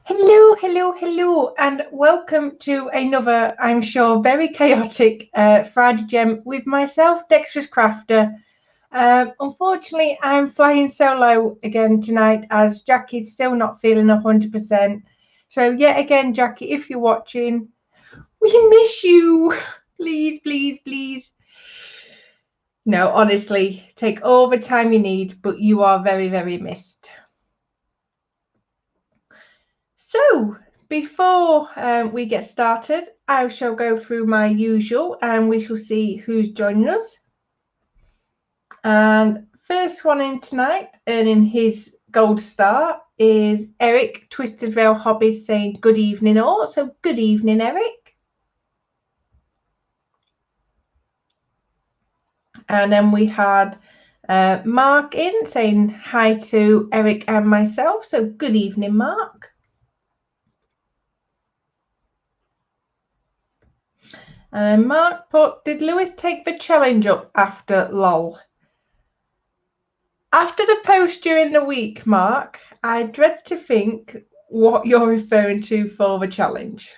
Hello, hello, hello, and welcome to another, I'm sure, very chaotic Friday Gem with myself, Dexterous Crafter. Unfortunately, I'm flying solo again tonight as Jackie's still not feeling 100%. So, yet again, Jackie, if you're watching, we miss you. Please, please, please. No, honestly, take all the time you need, but you are very, very missed. So, before we get started, I shall go through my usual and we shall see who's joining us. And first one in tonight, earning his gold star, is Eric, Twisted Rail Hobbies, saying good evening all. So, good evening, Eric. And then we had Mark in saying hi to Eric and myself. So, good evening, Mark. And Mark put, did Lewis take the challenge up after LOL? After the post during the week, Mark, I dread to think what you're referring to for the challenge.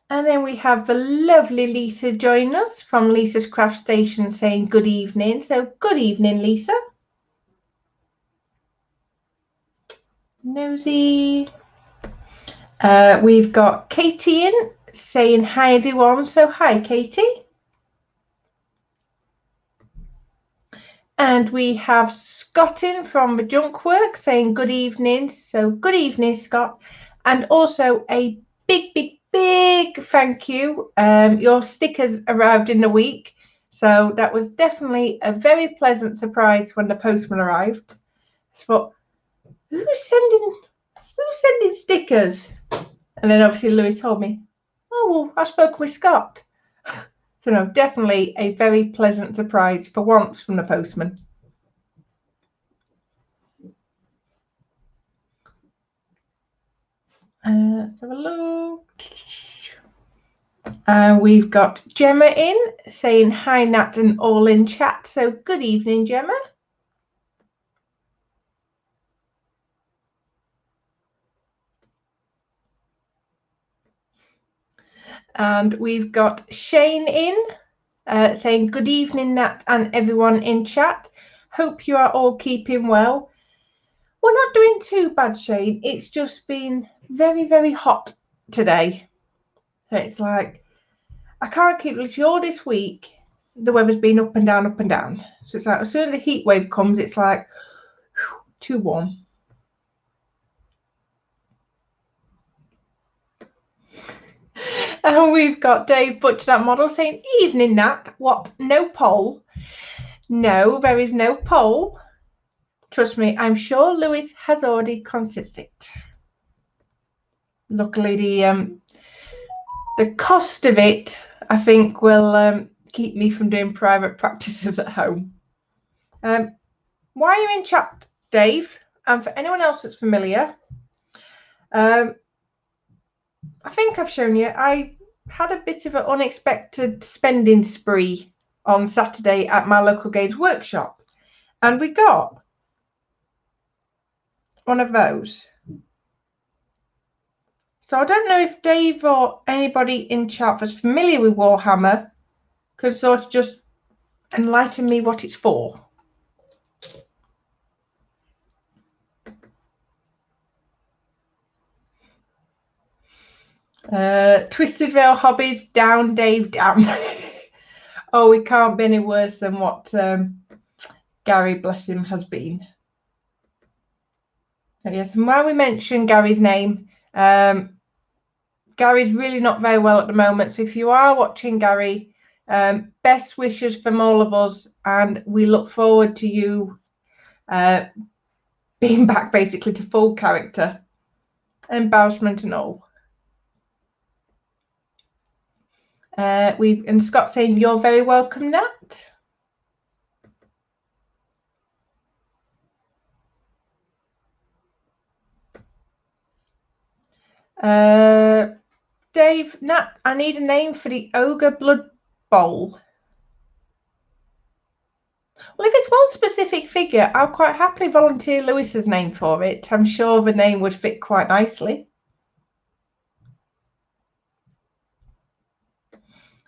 And then we have the lovely Lisa joining us from Lisa's Craft Station saying good evening. So good evening, Lisa. Nosy. We've got Katie in saying hi everyone. So hi, Katie. And we have Scott in from the Junk Work saying good evening. So good evening, Scott. And also a big thank you. Your stickers arrived in the week. So that was definitely a very pleasant surprise when the postman arrived. I thought, who's sending stickers? And then obviously Louis told me, oh, well, I spoke with Scott. So no, definitely a very pleasant surprise for once from the postman. Let's have a look. We've got Gemma in saying hi, Nat, and all in chat. So good evening, Gemma. And we've got Shane in saying good evening, Nat, and everyone in chat. Hope you are all keeping well. We're not doing too bad, Shane. It's just been very hot today. So it's like, I can't keep literally all this week. The weather's been up and down, up and down. So it's like, as soon as the heat wave comes, it's like, whew, too warm. And we've got Dave Butcher, that model, saying, evening, Nat. What? No poll? No, there is no poll. Trust me, I'm sure Lewis has already considered it. Luckily, the cost of it, I think, will keep me from doing private practices at home. Why are you in chat, Dave? And for anyone else that's familiar, I think I've shown you, I had a bit of an unexpected spending spree on Saturday at my local games workshop, and we got one of those. So I don't know if Dave or anybody in chat that's familiar with Warhammer could sort of just enlighten me what it's for. Twisted Rail Hobbies, down, Dave, down. Oh, it can't be any worse than what Gary, bless him, has been. Yes, and while we mention Gary's name, Gary's really not very well at the moment. So if you are watching Gary, best wishes from all of us, and we look forward to you being back basically to full character, embarrassment and all. And Scott saying you're very welcome, Nat. Dave, Nat, I need a name for the Ogre Blood Bowl. Well, if it's one specific figure, I'll quite happily volunteer Lewis's name for it. I'm sure the name would fit quite nicely.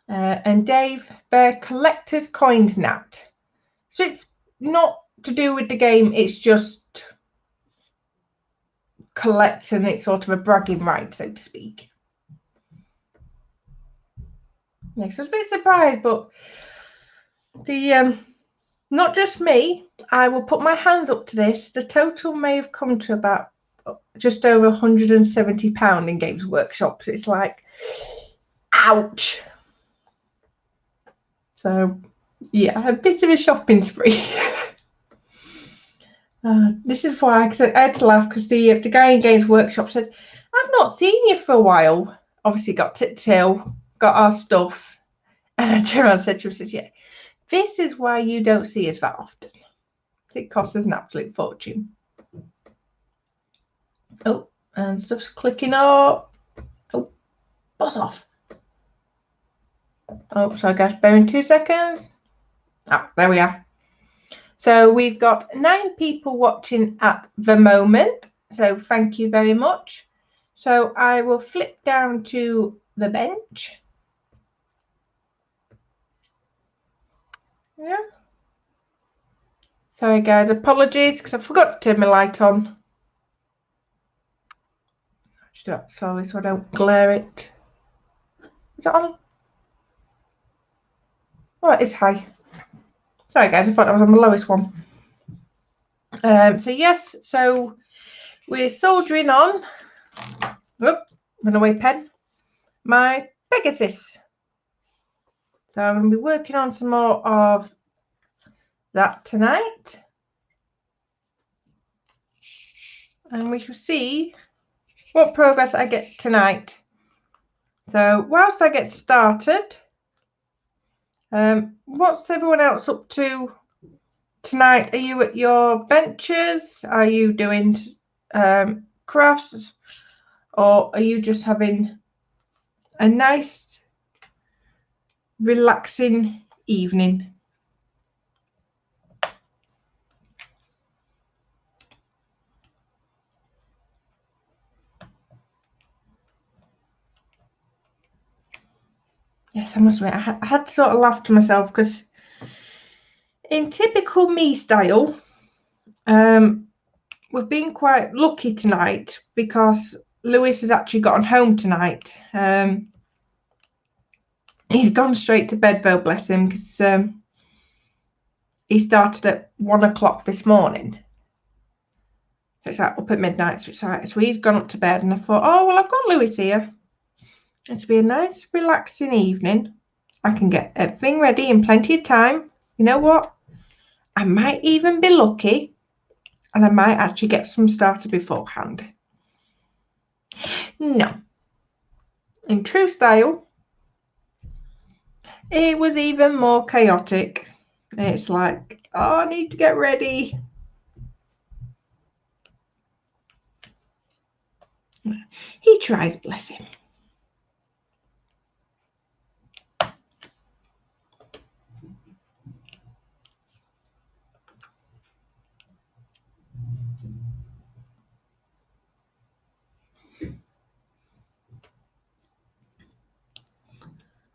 And Dave, they're collector's coins, Nat. So it's not to do with the game, it's just collecting. It's sort of a bragging right, so to speak. Yeah, so I was a bit surprised, but the not just me, I will put my hands up to this. The total may have come to about just over £170 in Games Workshop. So it's like, ouch. So yeah, a bit of a shopping spree. This is why, because I had to laugh, because the guy in Games Workshop said, "I've not seen you for a while." Obviously got to till, got our stuff, and I turned around and said to him, says, "Yeah, this is why you don't see us that often. It costs us an absolute fortune." Oh, and stuff's clicking up. Oh, buzz off. Oh, so I guess bear in 2 seconds. Ah, there we are. So we've got 9 people watching at the moment. So thank you very much. So I will flip down to the bench. Yeah. Sorry guys, apologies because I forgot to turn my light on. Do that slowly so I don't glare it. Is it on? Oh, it is high. Sorry guys, I thought that was on the lowest one. So yes, so we're soldering on. Oop, runaway pen. My Pegasus. So I'm going to be working on some more of that tonight. And we shall see what progress I get tonight. So whilst I get started, what's everyone else up to tonight? Are you at your benches? Are you doing crafts? Or are you just having a nice, relaxing evening? Yes, I must admit, I had to sort of laugh to myself because in typical me style, we've been quite lucky tonight because Lewis has actually gotten home tonight. He's gone straight to bed though, bless him, because he started at 1 o'clock this morning. So it's like up at midnight, so it's like, so he's gone up to bed, and I thought, oh well, I've got Lewis here. It'll be a nice relaxing evening. I can get everything ready in plenty of time. You know what? I might even be lucky and I might actually get some started beforehand. No. In true style, it was even more chaotic. It's like, oh, I need to get ready. He tries, bless him.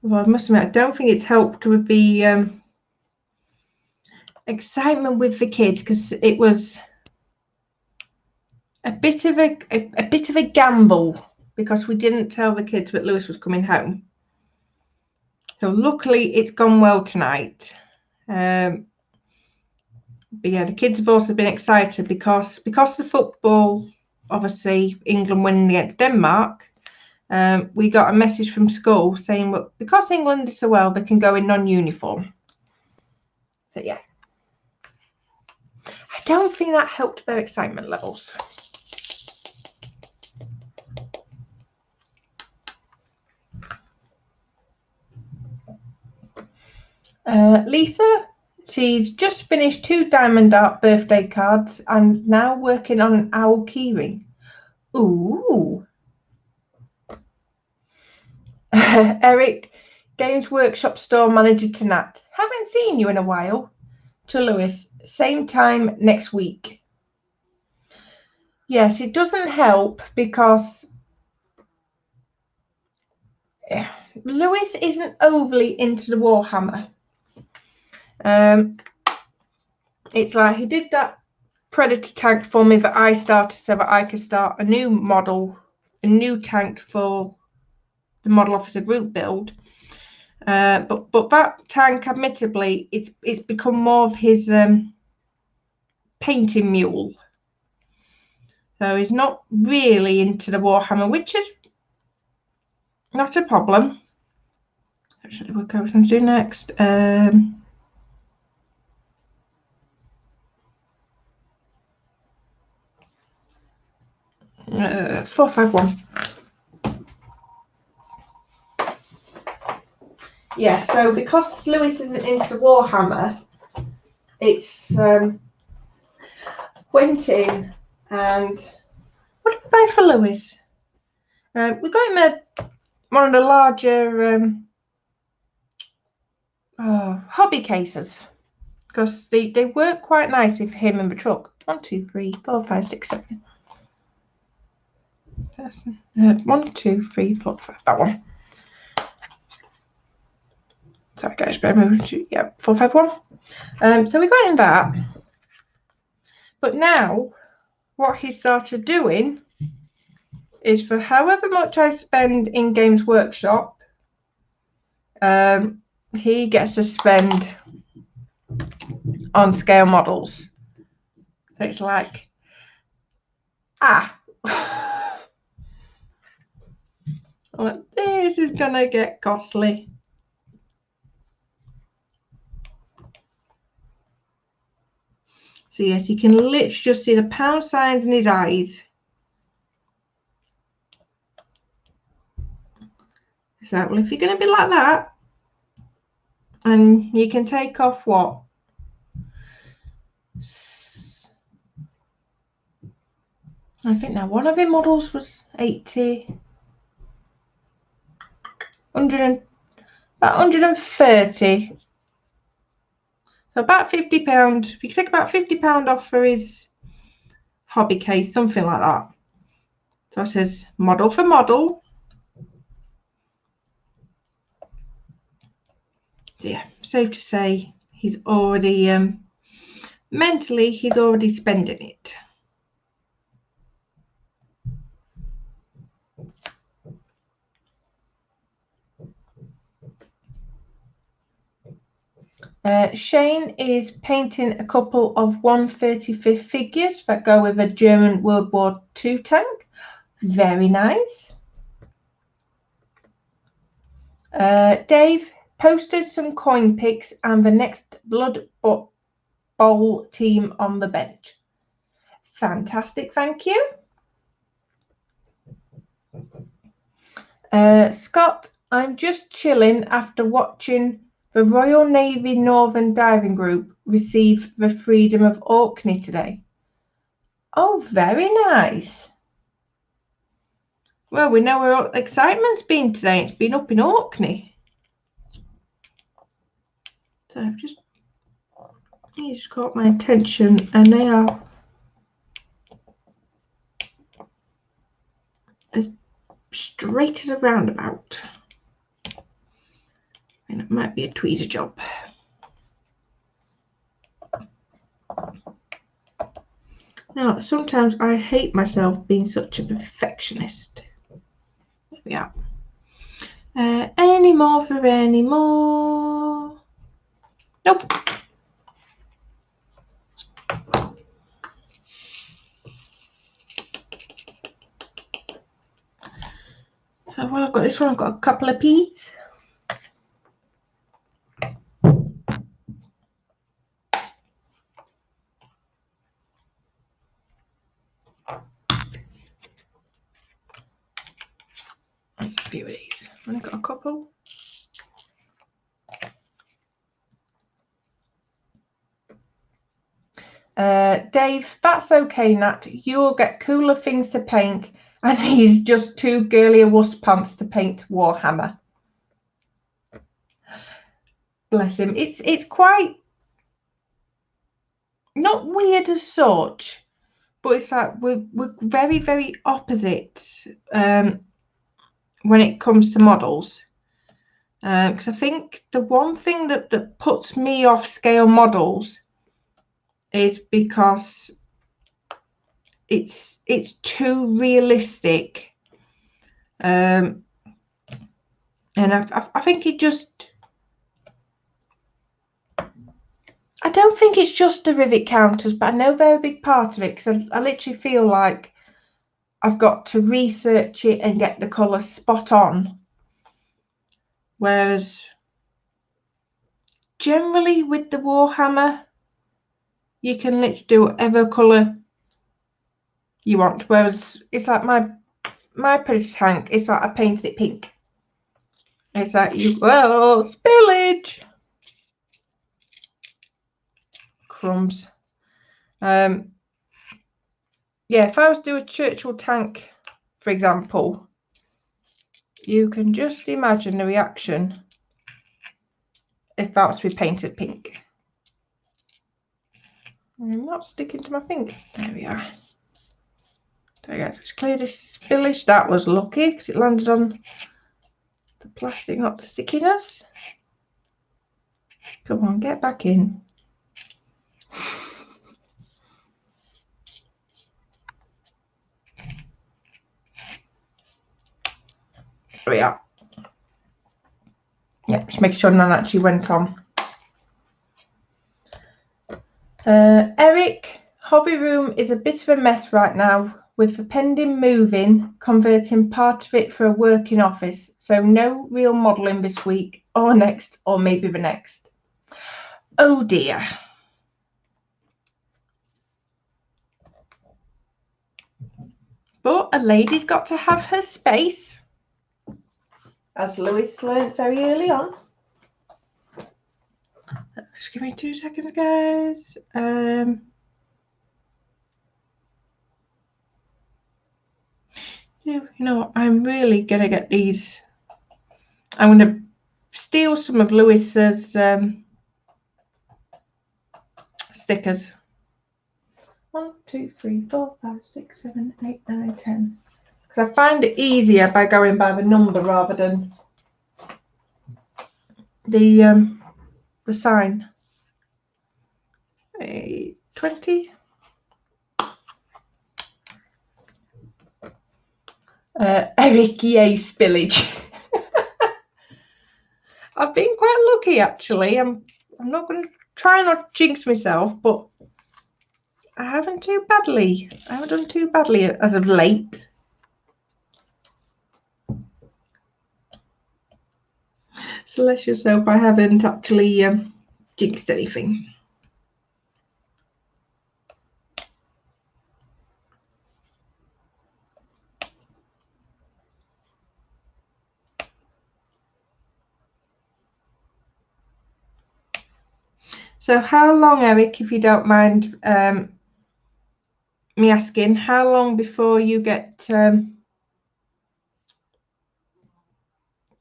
Well, I must admit, I don't think it's helped with the excitement with the kids, because it was a bit of a gamble, because we didn't tell the kids that Lewis was coming home. So luckily, it's gone well tonight. But yeah, the kids have also been excited because of the football. Obviously, England winning against Denmark. We got a message from school saying, well, because England did so well, they can go in non-uniform. So yeah, I don't think that helped their excitement levels. Lisa, she's just finished 2 Diamond Art birthday cards and now working on an owl keyring. Ooh. Eric, Games Workshop store manager to Nat. Haven't seen you in a while. to Lewis, same time next week. Yes, it doesn't help because Lewis isn't overly into the Warhammer. It's like he did that Predator tank for me that I started so that I could start a new model, a new tank for the model officer group build. But that tank, admittedly, it's become more of his painting mule. So he's not really into the Warhammer, which is not a problem. Actually, we'll go and do next. 451. Yeah, so because Lewis isn't into Warhammer, it's went in and what did we buy for Lewis? We got him one of the larger hobby cases because they work quite nicely for him in the truck. 1, 2, 3, 4, 5, 6, 7. 1, 2, 3, 4, 5. That one. Sorry guys, yeah, 451. So we got him that. But now what he started doing is for however much I spend in Games Workshop, he gets to spend on scale models. So it's like, well, this is gonna get costly. So yes, you can literally just see the pound signs in his eyes. So well, if you're going to be like that, and you can take off what? I think now one of his models was 80, 100, about 130. So about £50. You can take about £50 off for his hobby case, something like that. So it says model for model. So yeah, safe to say he's already mentally he's already spending it. Shane is painting a couple of 1/35 figures that go with a German World War II tank. Very nice. Dave posted some coin picks and the next Blood Bowl team on the bench. Fantastic, thank you. Scott, I'm just chilling after watching the Royal Navy Northern Diving Group receive the Freedom of Orkney today. Oh, very nice. Well, we know where excitement's been today. It's been up in Orkney. So I've just, he's caught my attention, and they are as straight as a roundabout. And it might be a tweezer job. Now, sometimes I hate myself being such a perfectionist. There we are. Any more for any more? Nope. So while I've got this one, I've got a couple of peas. And a few of these. I've got a couple. Dave, that's okay, Nat. You'll get cooler things to paint, and he's just too girly a wuss pants to paint Warhammer. Bless him. It's quite not weird as such, but it's like we're very, very opposite when it comes to models. Because I think the one thing that puts me off scale models is because it's too realistic, and I think it just, I don't think it's just the rivet counters, but I know they're a big part of it, because I literally feel like I've got to research it and get the colour spot on, whereas generally with the Warhammer you can literally do whatever colour you want, whereas it's like my Predator tank, it's like I painted it pink. It's like, well, spillage, crumbs. Yeah, if I was to do a Churchill tank, for example, you can just imagine the reaction if that was to be painted pink. I'm not sticking to my finger. There we are. There we go. Let's clear this spillage. That was lucky because it landed on the plastic, not the stickiness. Come on, get back in. There we are. Yeah, just making sure none actually went on. Eric, hobby room is a bit of a mess right now, with the pending move-in converting part of it for a working office, so no real modelling this week or next, or maybe the next. Oh dear. But a lady's got to have her space, as Lewis learnt very early on. Just give me 2 seconds, guys. Yeah, you know what? I'm really gonna get these. I'm gonna steal some of Lewis's stickers. 1, 2, 3, 4, 5, 6, 7, 8, 9, 10. Because I find it easier by going by the number rather than the sign. 20. Eric, yay, spillage. I've been quite lucky actually. I'm not going to try not to jinx myself, but I haven't too badly. I haven't done too badly as of late. So let's just hope I haven't actually jinxed anything. So how long, Eric, if you don't mind me asking, how long before you get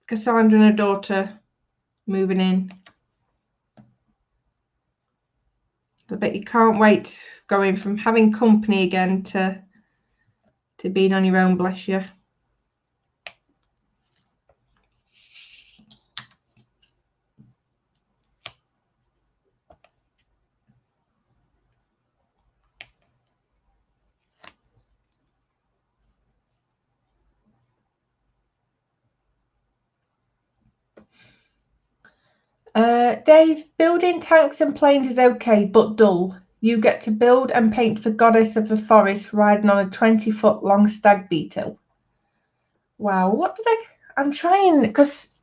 Cassandra and her daughter moving in? I bet you can't wait going from having company again to being on your own, bless you. Dave, building tanks and planes is okay, but dull. You get to build and paint the goddess of the forest riding on a 20-foot long stag beetle. Wow, what did I'm trying, because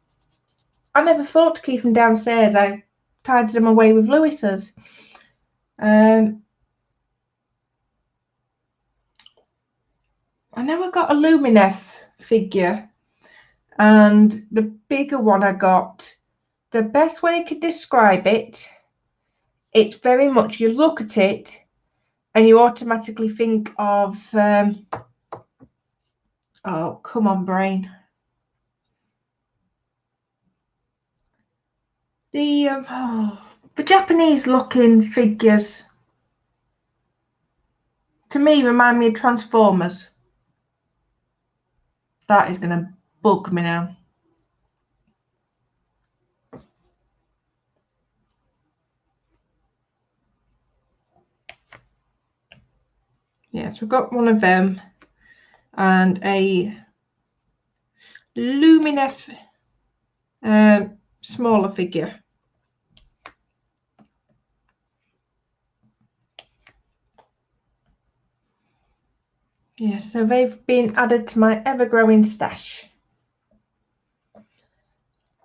I never thought to keep them downstairs. I tidied them away with Lewis's. I know I got a Luminef figure, and the bigger one I got, the best way I could describe it, it's very much, you look at it and you automatically think of oh, come on, brain. The Japanese looking figures. to me remind me of Transformers. That is going to bug me now. Yes, we've got one of them and a Luminef smaller figure. Yeah, so they've been added to my ever-growing stash.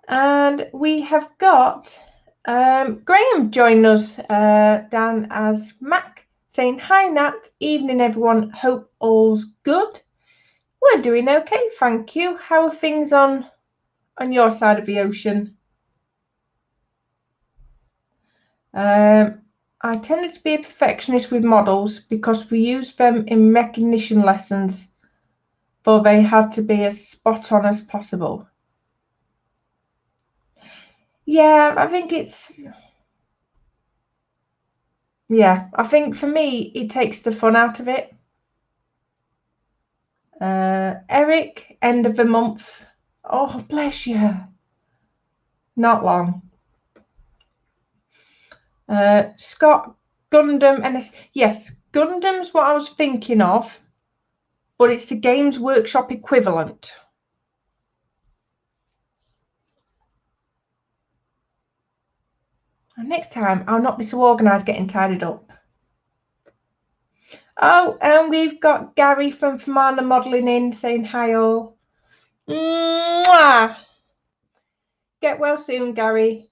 And we have got Graham joined us down as Mac, saying, "Hi Nat, evening everyone, hope all's good." We're doing okay, thank you. How are things on your side of the ocean? I tended to be a perfectionist with models because we used them in recognition lessons, for they had to be as spot on as possible. Yeah, I think I think for me, it takes the fun out of it. Eric, end of the month. Oh, bless you. Not long. Scott, Gundam, and yes, Gundam's what I was thinking of, but it's the Games Workshop equivalent. And next time, I'll not be so organised getting tidied up. Oh, and we've got Gary from Famana Modelling in saying hi all. Mwah! Get well soon, Gary.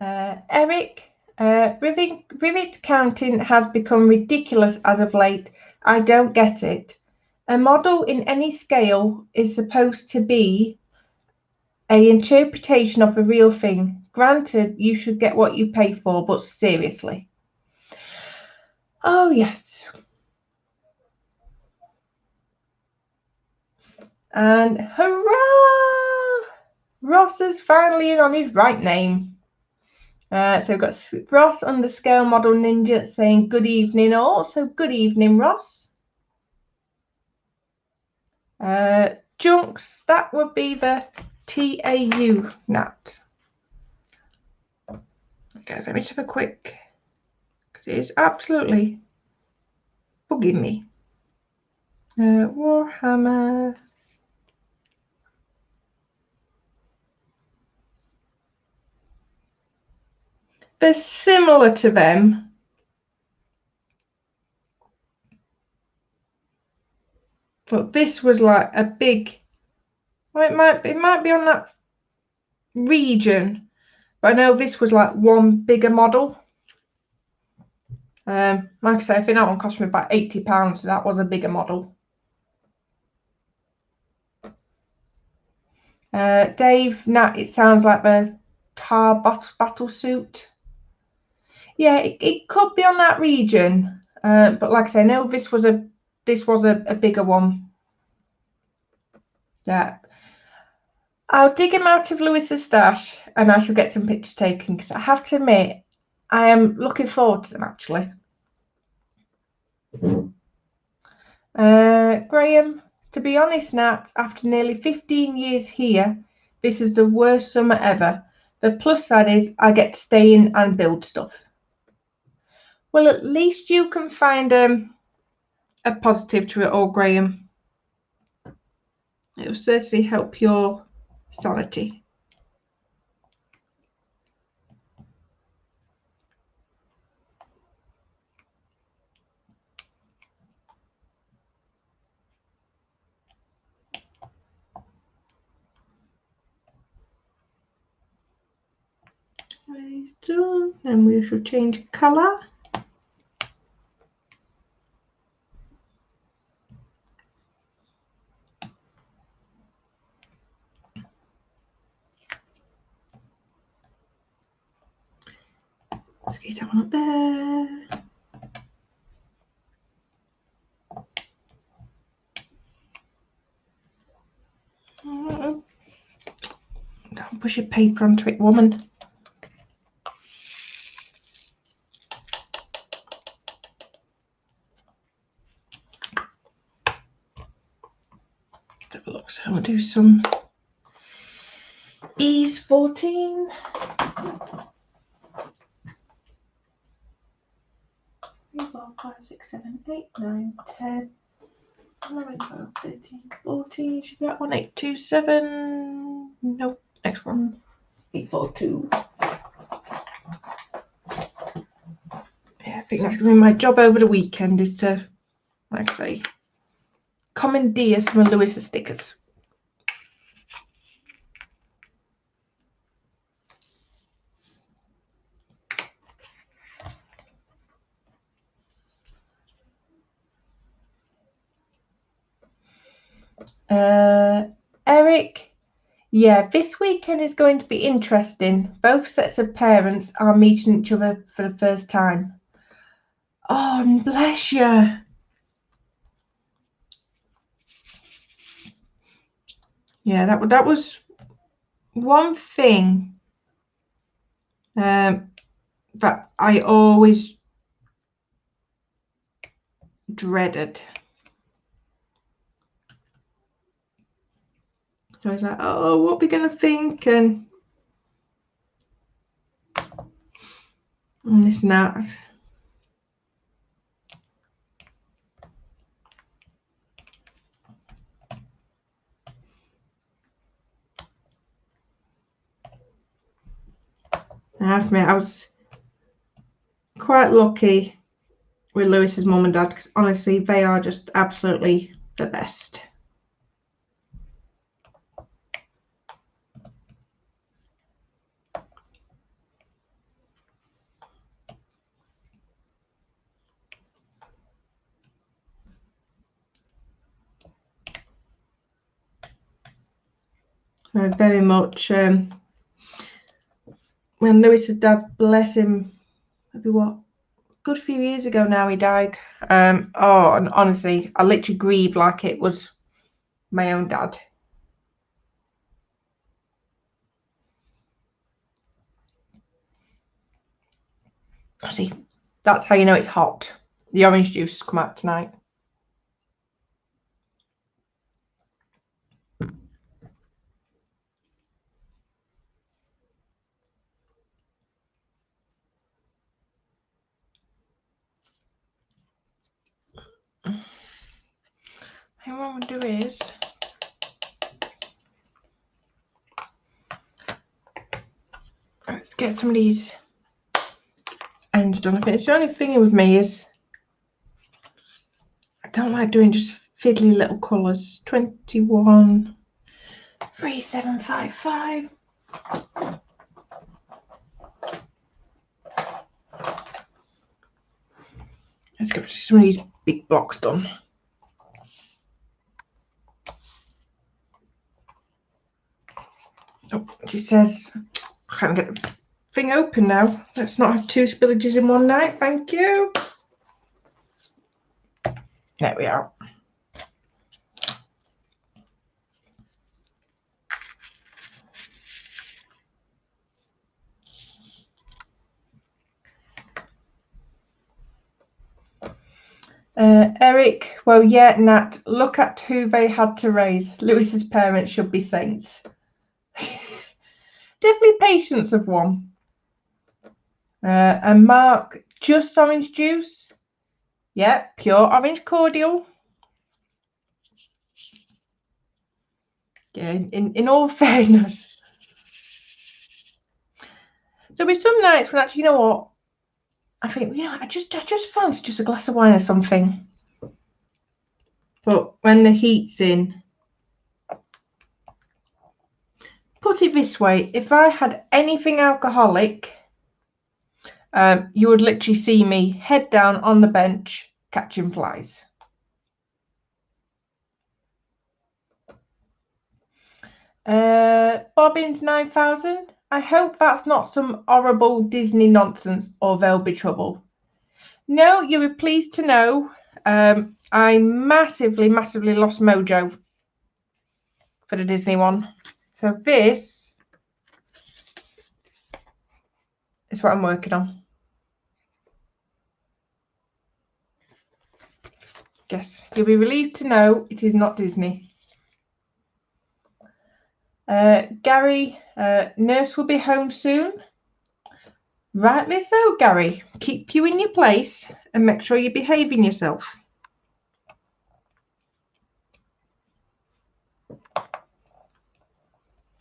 Eric, rivet counting has become ridiculous as of late. I don't get it. A model in any scale is supposed to be an interpretation of the real thing. Granted, you should get what you pay for, but seriously. Oh, yes. And hurrah! Ross is finally in on his right name. So we've got Ross under Scale Model Ninja saying good evening all. So good evening, Ross. Junks, that would be the TAU Nat. Guys, let me just have a quick, because it is absolutely bugging me. Warhammer. They're similar to them. But this was like a big, well, it might be on that region, but I know this was like one bigger model. Like I say, I think that one cost me about £80. So that was a bigger model. Dave, Nat, it sounds like the tar battle suit. Yeah, it could be on that region, but like I say, no, this was a bigger one. Yeah, I'll dig him out of Lewis's stash, and I shall get some pictures taken because I have to admit, I am looking forward to them actually. Graham, to be honest, Nat, after nearly 15 years here, this is the worst summer ever. The plus side is I get to stay in and build stuff. Well, at least you can find a positive to it all, Graham. It will certainly help your sanity. Done. Then we shall change colour. Let's get that one up there. Don't push your paper onto it, woman. do some ease 14. 3, 4, 5, 6, 7, 8, 9, 10, 11, 12, 13, 14. Should be at 1827. Nope. Next one. 842. Yeah, I think that's going to be my job over the weekend, is to, like I say, commandeer some of Lewis's stickers. Eric, yeah, this weekend is going to be interesting. Both sets of parents are meeting each other for the first time. Oh, bless you. Yeah, that was one thing that I always dreaded. So I was like, oh, what are we going to think? And this and that. I have to admit, I was quite lucky with Lewis's mum and dad, because honestly, they are just absolutely the best. Very much. When Lewis's dad, bless him, maybe what, good few years ago now, he died. Oh, and honestly, I literally grieved like it was my own dad. See, that's how you know it's hot. The orange juice has come out tonight. And what we'll do is, let's get some of these ends done. I think it's the only thing with me is I don't like doing just fiddly little colours. 21, 3755. Let's get some of these big blocks done. Oh, she says, I can't get the thing open now. Let's not have 2 spillages in one night. Thank you. There we are. Eric, well, yeah, Nat, look at who they had to raise. Lewis's parents should be saints. Definitely patience of one. And Mark, just orange juice. Yeah, pure orange cordial. Yeah, in all fairness. There'll be some nights when actually, you know what? I think, you know, I just fancy just a glass of wine or something. But when the heat's in, put it this way, if I had anything alcoholic, you would literally see me head down on the bench catching flies. Bobbins 9000. I hope that's not some horrible Disney nonsense or there'll be trouble. No, you were pleased to know I massively lost mojo for the Disney one. So this is what I'm working on. Yes, you'll be relieved to know it is not Disney. Gary, nurse will be home soon. Rightly so, Gary. Keep you in your place and make sure you're behaving yourself.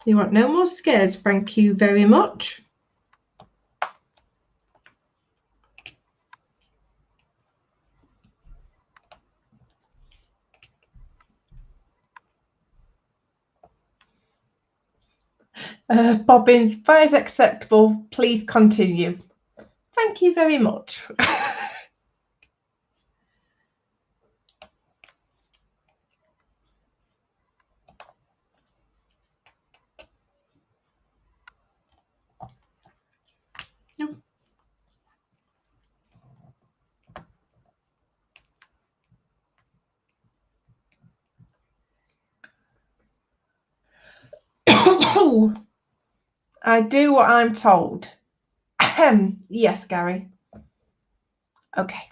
You want no more scares, thank you very much. Bobbins, that is acceptable. Please continue. Thank you very much. I do what I'm told. Yes, Gary. Okay.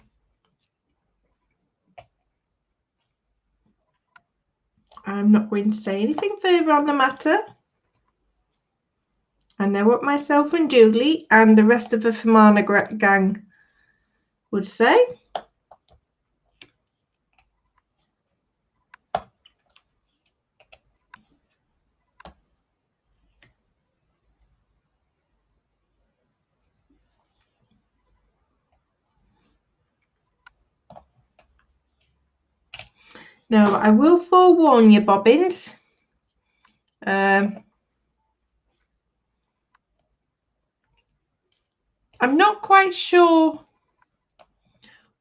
I'm not going to say anything further on the matter. I know what myself and Julie and the rest of the Fermanagh gang would say. Now, I will forewarn you, Bobbins. I'm not quite sure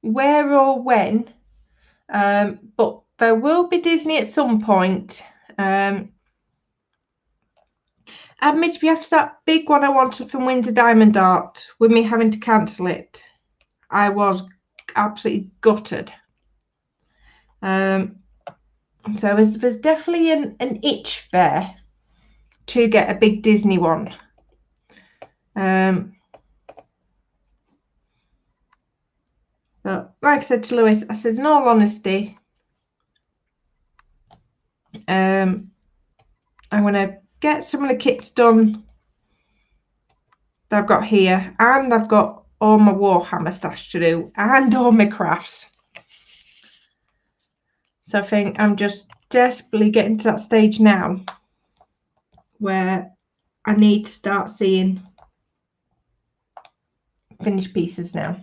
where or when, but there will be Disney at some point. Admittedly, after that big one I wanted from Windsor Diamond Art, with me having to cancel it, I was absolutely gutted. So there's definitely an itch there to get a big Disney one. But like I said to Lewis, I said in all honesty, I'm going to get some of the kits done that I've got here, and I've got all my Warhammer stash to do, and all my crafts. So I think I'm just desperately getting to that stage now where I need to start seeing finished pieces now.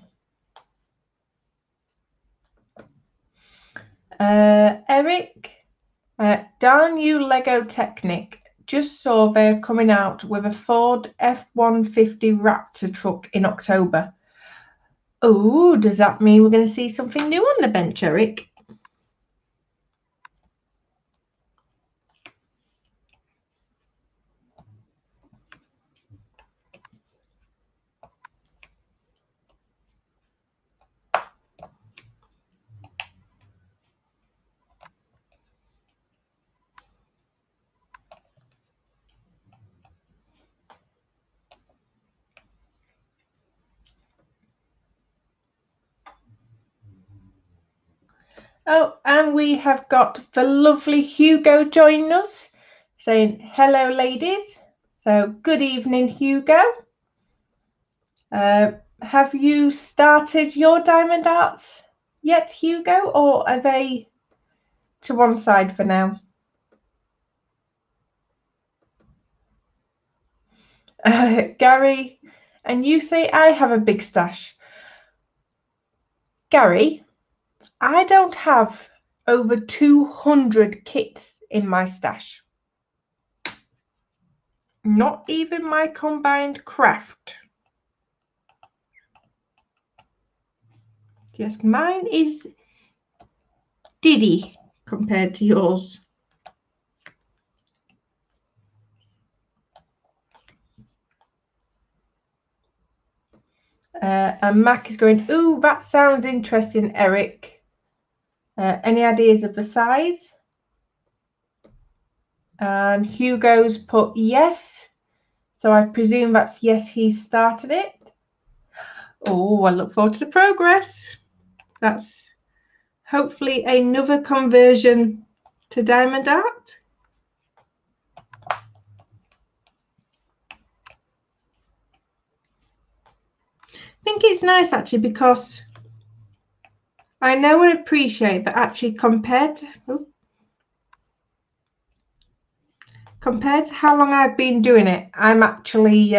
Eric, darn you Lego Technic. Just saw they're coming out with a Ford F-150 Raptor truck in October. Oh, does that mean we're going to see something new on the bench, Eric? Oh, and we have got the lovely Hugo joining us, saying hello, ladies. So good evening, Hugo. Have you started your diamond arts yet, Hugo, or are they to one side for now? Gary, and you say I have a big stash. Gary, I don't have over 200 kits in my stash. Not even my combined craft. Yes, mine is diddy compared to yours. And Mac is going, ooh, that sounds interesting, Eric. Any ideas of the size? And Hugo's put yes. So I presume that's yes, he's started it. Oh, I look forward to the progress. That's hopefully another conversion to diamond art. think it's nice actually because I know and appreciate that actually compared to how long I've been doing it, I'm actually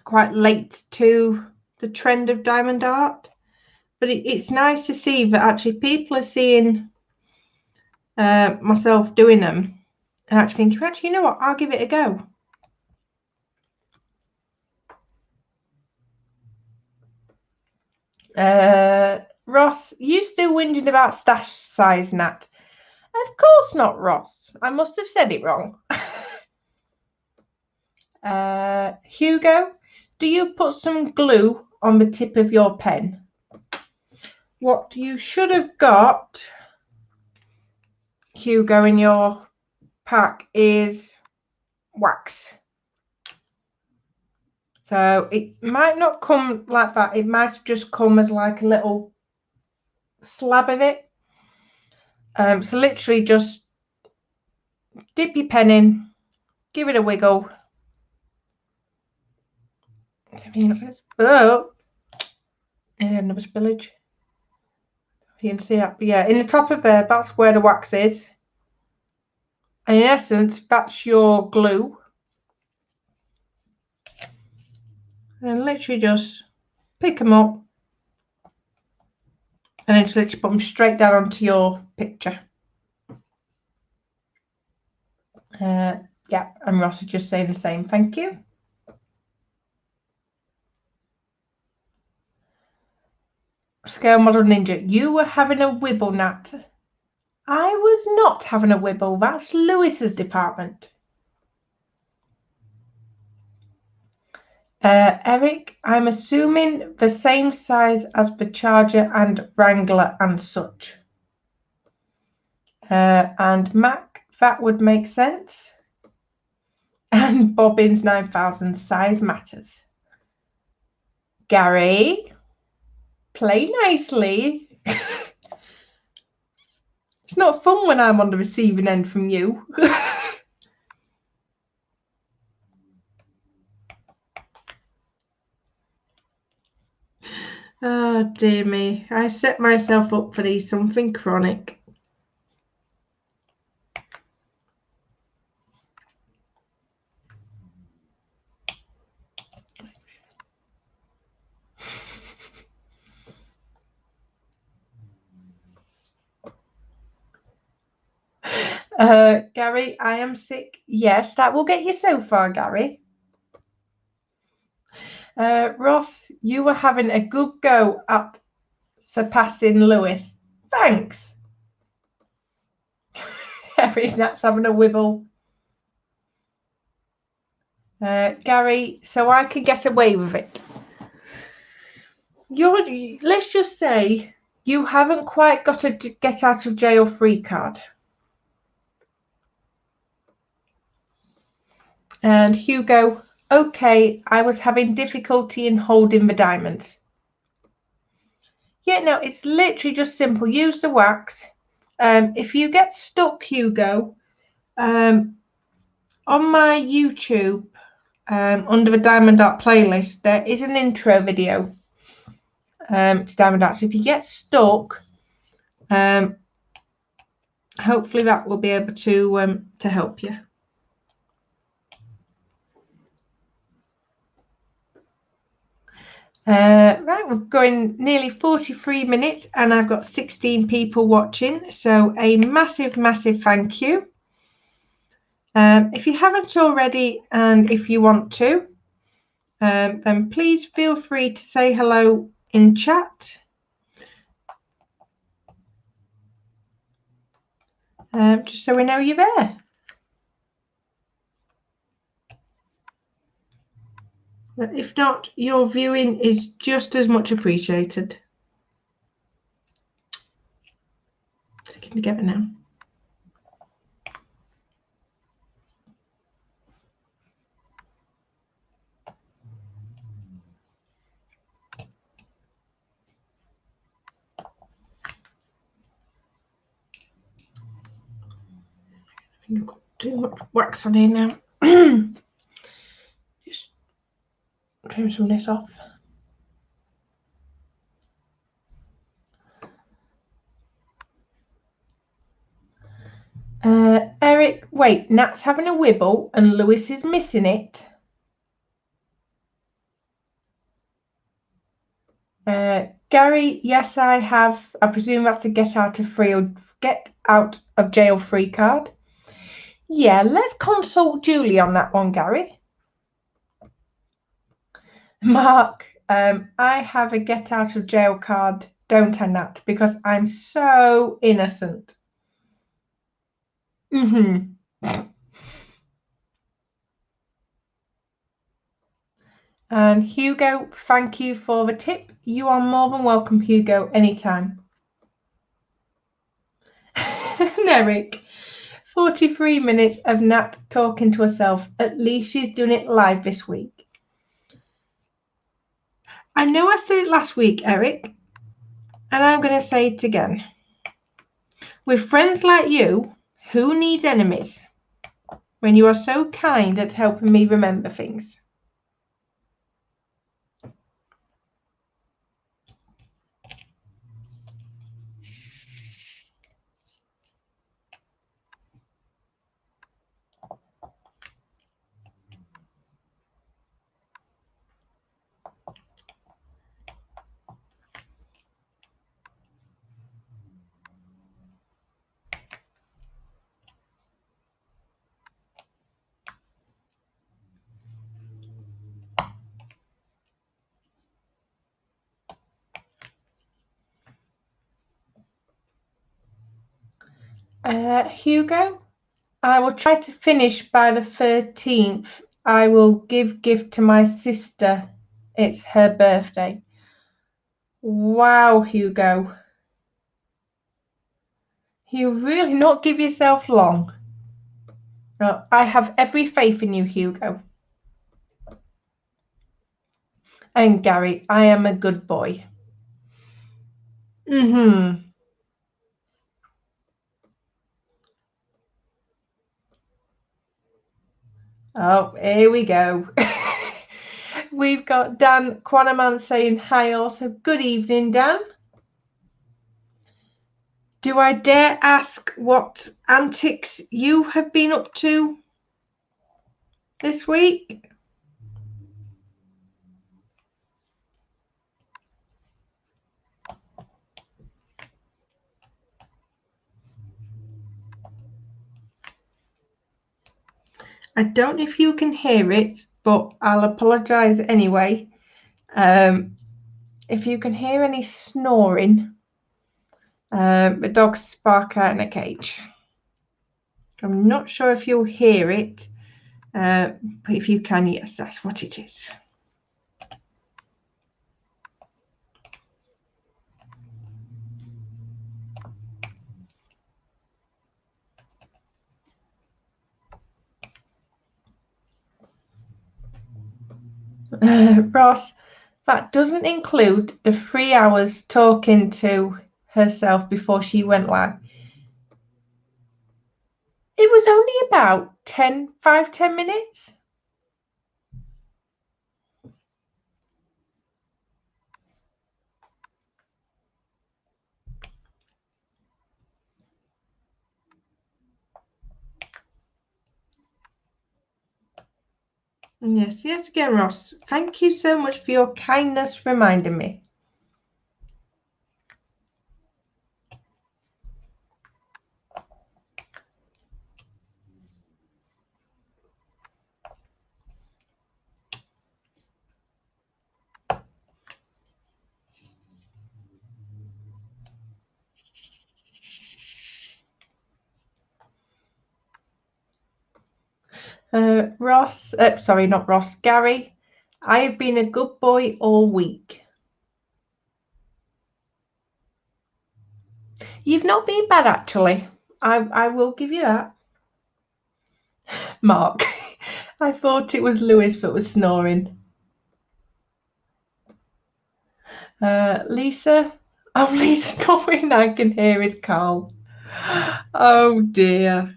quite late to the trend of diamond art. But it's nice to see that actually people are seeing myself doing them and actually thinking, actually, you know what, I'll give it a go. Ross, you still whinging about stash size, Nat? Of course not, Ross. I must have said it wrong. Hugo, do you put some glue on the tip of your pen? What you should have got, Hugo, in your pack is wax. So it might not come like that. It might just come as like a little slab of it. So literally just dip your pen in, give it a wiggle. Oh, and another spillage. You can see that. But yeah, in the top of there, that's where the wax is. And in essence, that's your glue. And literally just pick them up and then just literally put them straight down onto your picture. Yeah, and Ross is just saying the same. Thank you. Scale Model Ninja, you were having a wibble, Nat. I was not having a wibble. That's Lewis's department. Eric, I'm assuming the same size as the Charger and Wrangler and such. And Mac, that would make sense. And Bobbins 9000, size matters. Gary, play nicely. It's not fun when I'm on the receiving end from you. Oh dear me, I set myself up for these something chronic. Gary, I am sick. Yes, that will get you so far, Gary. Ross, you were having a good go at surpassing Lewis. Thanks. Gary, that's having a wibble. Gary, so I can get away with it. Let's just say you haven't quite got a get out of jail free card. And Hugo, okay, I was having difficulty in holding the diamonds. Yeah, no, it's literally just simple. Use the wax. If you get stuck, Hugo, on my YouTube, under the Diamond Art playlist, there is an intro video to Diamond Art. So if you get stuck, hopefully that will be able to help you. Right, we're going nearly 43 minutes and I've got 16 people watching. So a massive, massive thank you. If you haven't already and if you want to, then please feel free to say hello in chat. Just so we know you're there. But if not, your viewing is just as much appreciated. Sticking together now. I think I've got too much wax on here now. Just Turn some of this off. Eric, wait, Nat's having a wibble and Lewis is missing it. Gary, yes, I have. I presume that's the get out of jail free card. Yeah, let's consult Julie on that one, Gary. Mark, I have a get out of jail card, don't I, Nat? Because I'm so innocent. And Hugo, thank you for the tip. You are more than welcome, Hugo, anytime. Eric, 43 minutes of Nat talking to herself. At least she's doing it live this week. I know I said it last week, Eric, and I'm going to say it again. With friends like you, who needs enemies? When you are so kind at helping me remember things. Hugo, I will try to finish by the 13th. I will give gift to my sister. It's her birthday. Wow, Hugo. You really not give yourself long. No, I have every faith in you, Hugo. And Gary, I am a good boy. Oh, here we go. We've got Dan Quanaman saying hi also. Good evening, Dan. Do I dare ask what antics you have been up to this week? I don't know if you can hear it, but I'll apologise anyway. If you can hear any snoring, the dog's bark out in a cage. I'm not sure if you'll hear it, but if you can, yes, that's what it is. Ross, that doesn't include the 3 hours talking to herself before she went live. It was only about 10 minutes. Yes, yet again, Ross, thank you so much for your kindness reminding me. Ross, sorry, not Ross, Gary, I have been a good boy all week. You've not been bad, actually. I will give you that. Mark, I thought it was Lewis that was snoring. Lisa, only snoring I can hear is Carl. Oh dear.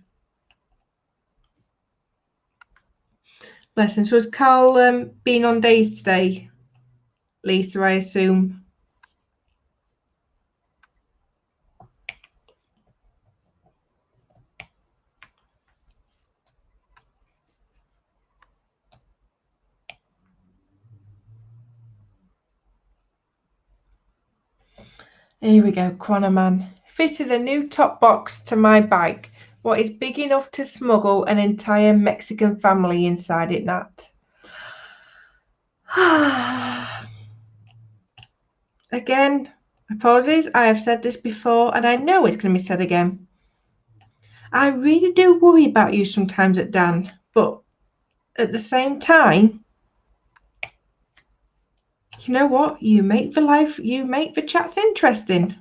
Bless him. So has Carl been on days today, Lisa, I assume? Here we go, Quanaman. Fitted a new top box to my bike. What is big enough to smuggle an entire Mexican family inside it, Nat? Again, apologies. I have said this before, and I know it's going to be said again. I really do worry about you sometimes at Dan, but at the same time, you know what? You make the chats interesting.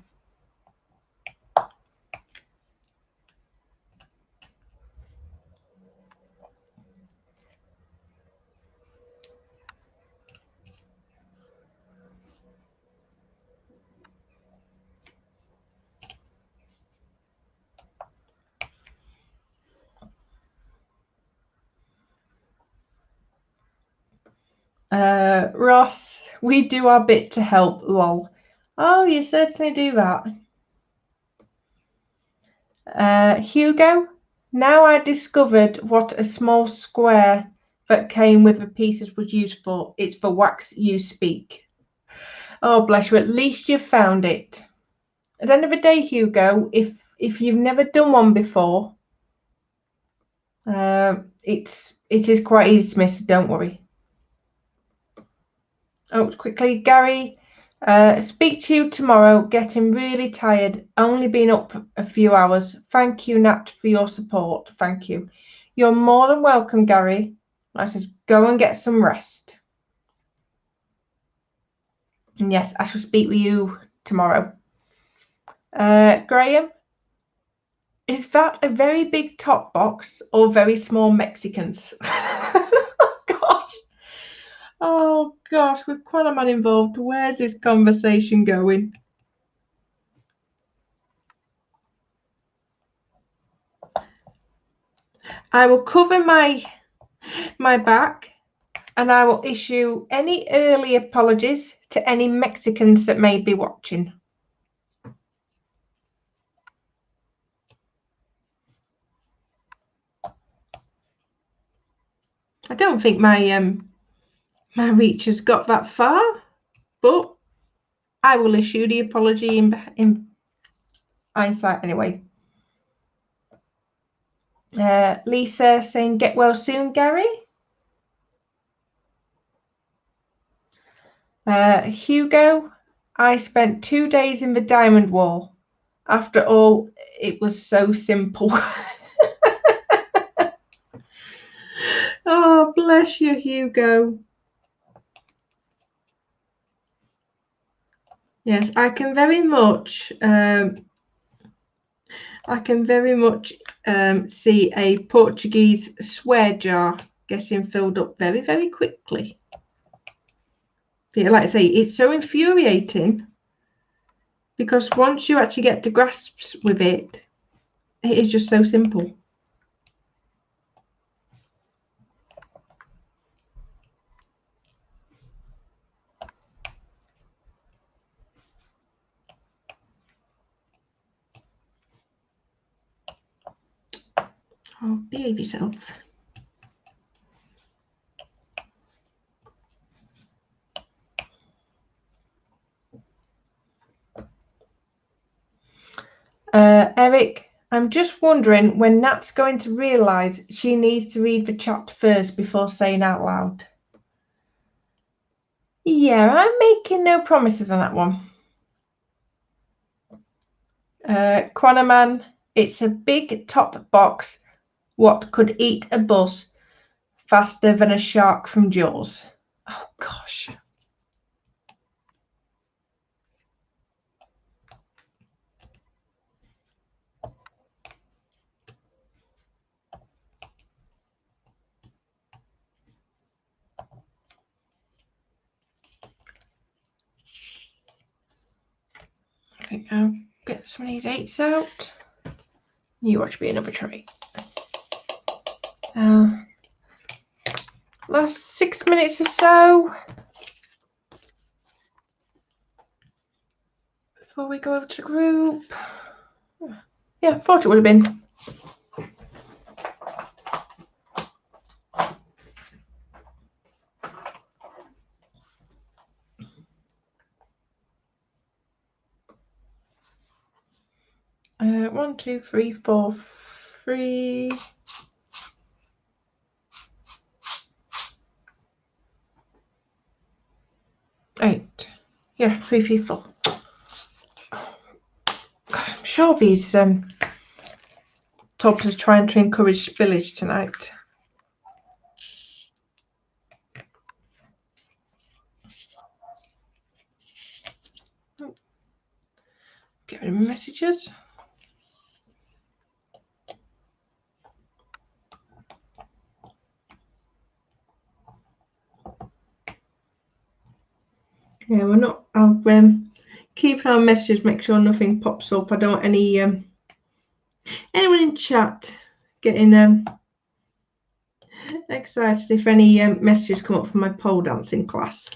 Ross, we do our bit to help, lol. Oh, you certainly do that. Hugo, now I discovered what a small square that came with the pieces was used for. It's for wax you speak. Oh, bless you. At least you've found it. At the end of the day, Hugo, if you've never done one before, it is quite easy to miss. Don't worry. Oh, quickly, Gary. Speak to you tomorrow. Getting really tired. Only been up a few hours. Thank you, Nat, for your support. Thank you. You're more than welcome, Gary. I said, go and get some rest. And yes, I shall speak with you tomorrow. Graham, is that a very big top box or very small Mexicans? Oh gosh, with Quanaman involved, where's this conversation going? I will cover my back and I will issue any early apologies to any Mexicans that may be watching. I don't think my my reach has got that far, but I will issue the apology in hindsight anyway. Lisa saying, get well soon, Gary. Hugo, I spent 2 days in the Diamond Wall. After all, it was so simple. Oh, bless you, Hugo. Yes, I can very much see a Portuguese swear jar getting filled up very, very quickly. Like I say, it's so infuriating because once you actually get to grasp with it, it is just so simple. Oh, behave yourself. Eric, I'm just wondering when Nat's going to realise she needs to read the chat first before saying out loud. Yeah, I'm making no promises on that one. Quanaman, it's a big top box. What could eat a bus faster than a shark from Jaws? Oh, gosh. I think I'll get some of these 8s out. You watch me another tray. last 6 minutes or so before we go over to group. Yeah, I thought it would have been. One, two, three, four, 3. Eight. Yeah, 3, 3, 4. Gosh, I'm sure these toppers are trying to encourage spillage tonight. Get rid of messages. Yeah, we're not. I'll keep our messages. Make sure nothing pops up. I don't want any anyone in chat getting excited if any messages come up from my pole dancing class.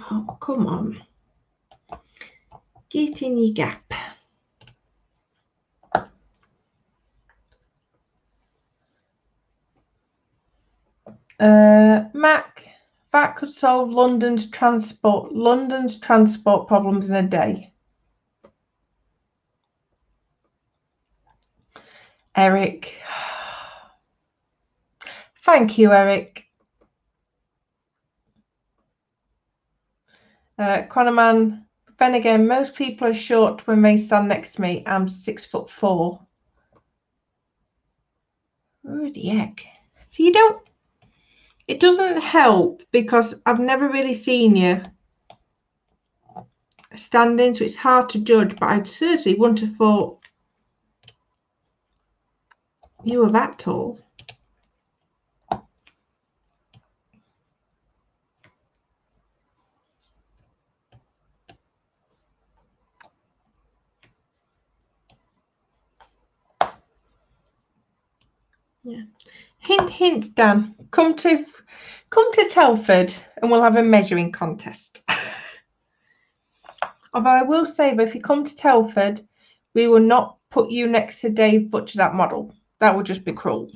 Oh, come on. Get in your gap. Mac, that could solve London's transport problems in a day. Eric. Thank you, Eric. Chronoman, then again, most people are short when they stand next to me. I'm 6'4". Oh, the heck. So you don't. It doesn't help because I've never really seen you standing, so it's hard to judge. But I certainly wouldn't have thought you were that tall. Yeah. Hint, hint, Dan. Come to Telford and we'll have a measuring contest. Although I will say that if you come to Telford, we will not put you next to Dave Butcher, that model. That would just be cruel.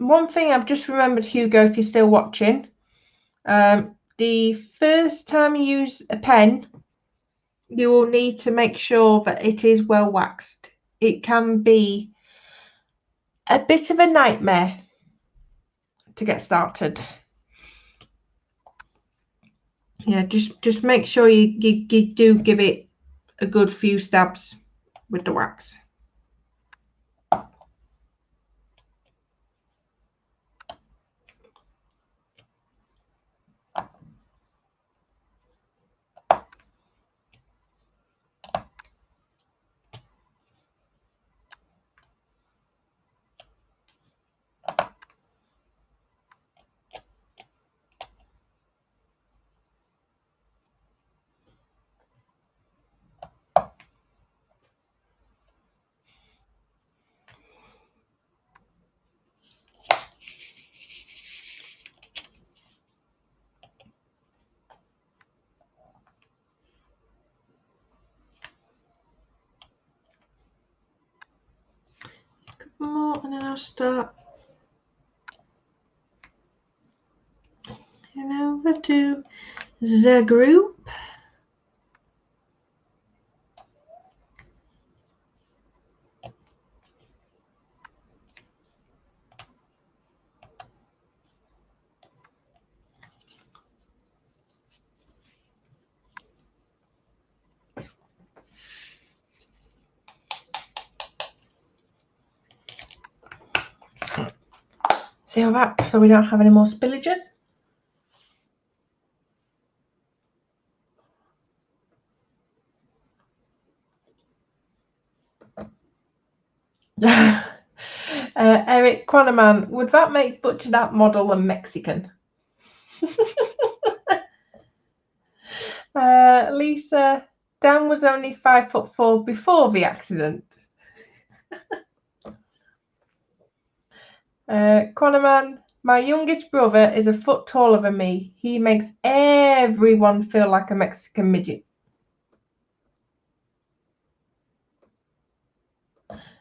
One thing I've just remembered, Hugo, if you're still watching, the first time you use a pen, you will need to make sure that it is well waxed. It can be a bit of a nightmare to get started. Yeah, just make sure you do give it a good few stabs with the wax. More, and then I'll start over to the group. Seal that so we don't have any more spillages. Eric Quanaman, would that make Butcher that model a Mexican? Lisa, Dan was only 5'4" before the accident. Quanaman, my youngest brother is a foot taller than me. He makes everyone feel like a Mexican midget.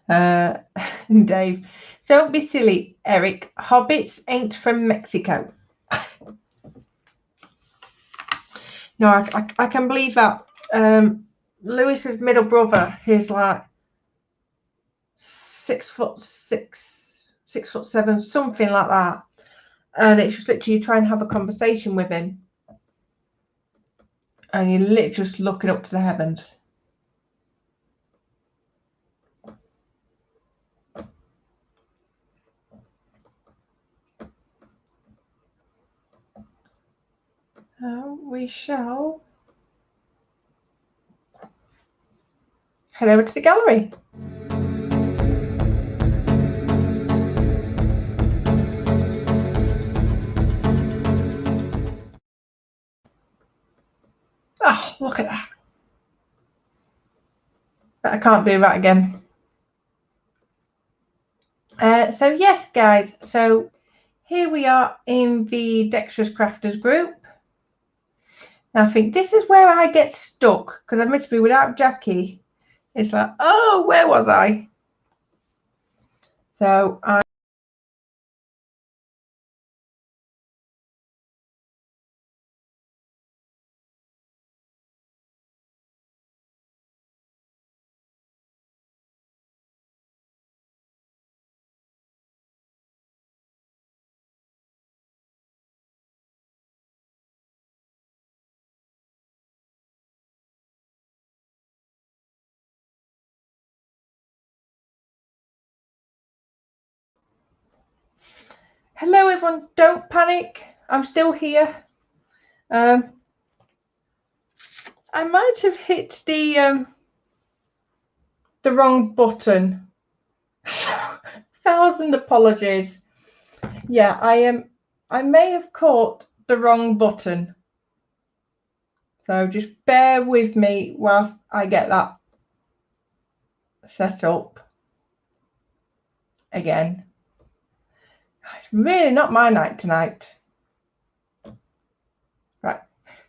Dave, don't be silly, Eric. Hobbits ain't from Mexico. No, I can believe that. Lewis's middle brother is like 6'6", 6'7", something like that. And it's just literally you try and have a conversation with him, and you're literally just looking up to the heavens. We shall head over to the gallery. Oh, look at that. I can't do that again. So yes, guys, so here we are in the Dexterous Crafters group. Now I think this is where I get stuck, because admittedly without Jackie, it's like, oh, where was I? So hello everyone, don't panic. I'm still here. I might have hit the wrong button. 1,000 apologies. Yeah, I may have caught the wrong button. So just bear with me whilst I get that set up again. It's really not my night tonight. Right,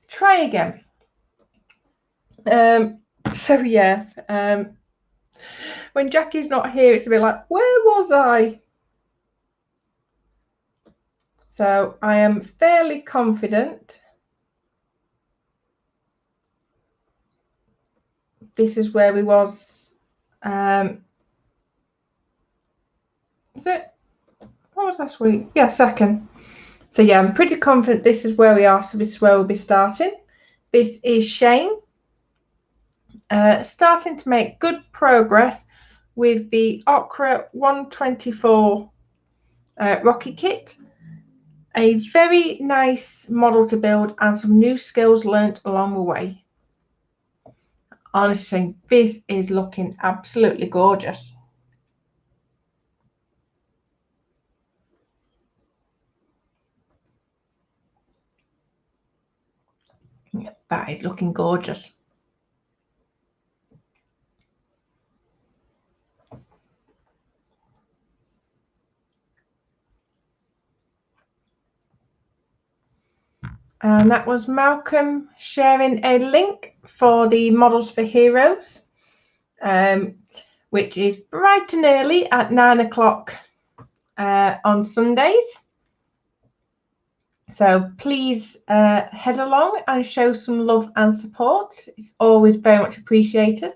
try again. So yeah, when Jackie's not here, it's a bit like, where was I? So I am fairly confident this is where we was. Is it? What was last week? Yeah, second. So yeah, I'm pretty confident this is where we are. So this is where we'll be starting. This is Shane. Starting to make good progress with the Okra 124 Rocky Kit. A very nice model to build and some new skills learnt along the way. Honestly, this is looking absolutely gorgeous. Yeah, that is looking gorgeous. And that was Malcolm sharing a link for the Models for Heroes, which is bright and early at 9 o'clock on Sundays. So please head along and show some love and support. It's always very much appreciated.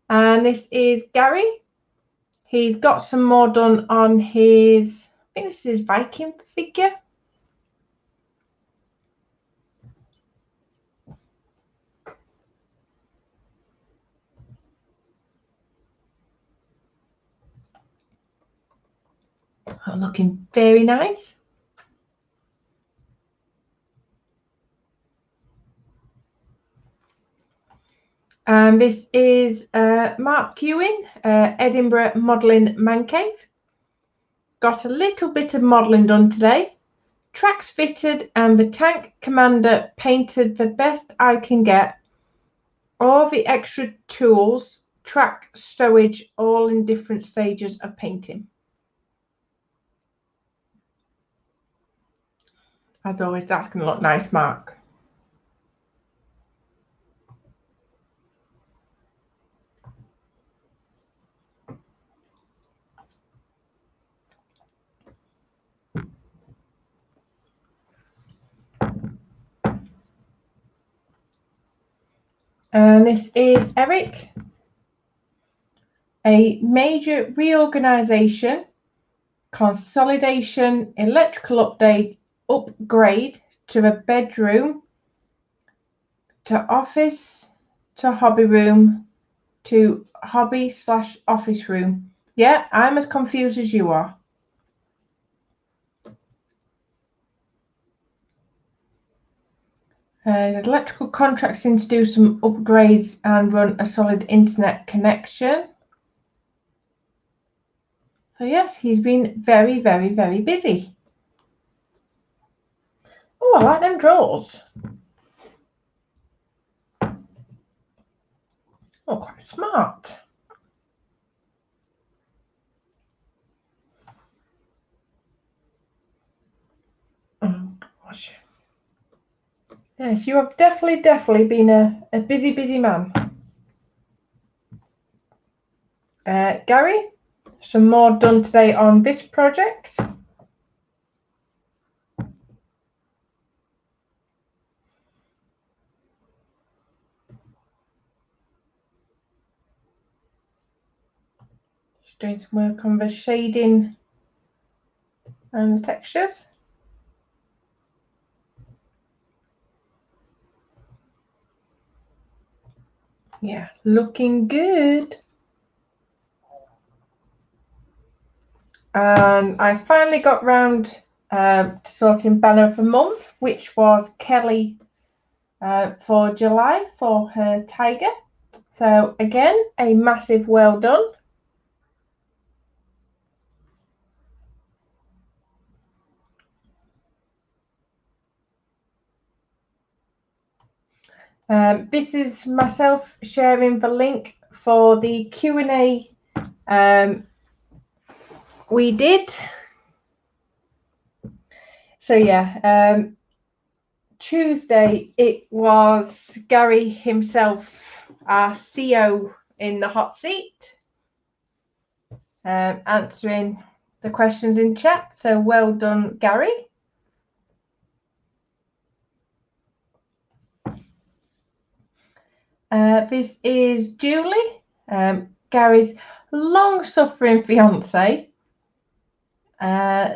And this is Gary. He's got some more done on his, I think this is his Viking figure. Looking very nice. And this is Mark Ewing, Edinburgh Modelling Man Cave. Got a little bit of modelling done today. Tracks fitted and the tank commander painted the best I can get. All the extra tools, track, stowage, all in different stages of painting. As always, that's going to look nice, Mark. And this is Eric. A major reorganization, consolidation, electrical upgrade to a bedroom, to office, to hobby room, to hobby/office room. Yeah, I'm as confused as you are. Electrical contracting to do some upgrades and run a solid internet connection. So yes, he's been very, very, very busy. Oh, I like them drawers. Oh, quite smart. Oh, gosh. Yes, you have definitely been a busy man. Gary, some more done today on this project. Just doing some work on the shading and the textures. Yeah, looking good. And I finally got round to sorting banner of the month, which was Kelly for July for her tiger. So again, a massive well done. This is myself sharing the link for the Q&A we did. So yeah, Tuesday it was Gary himself, our CEO, in the hot seat, answering the questions in chat. So well done, Gary. This is Julie, Gary's long-suffering fiance.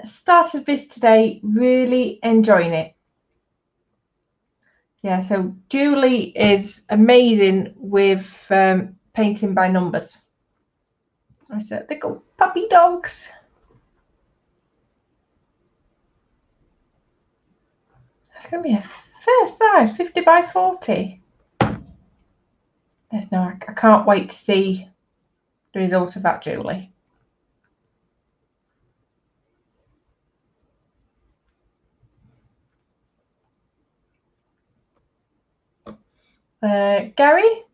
Started this today, really enjoying it. Yeah, so Julie is amazing with painting by numbers. I said, they go puppy dogs. That's going to be a fair size, 50 by 40. No, I can't wait to see the result of that, Julie. Gary?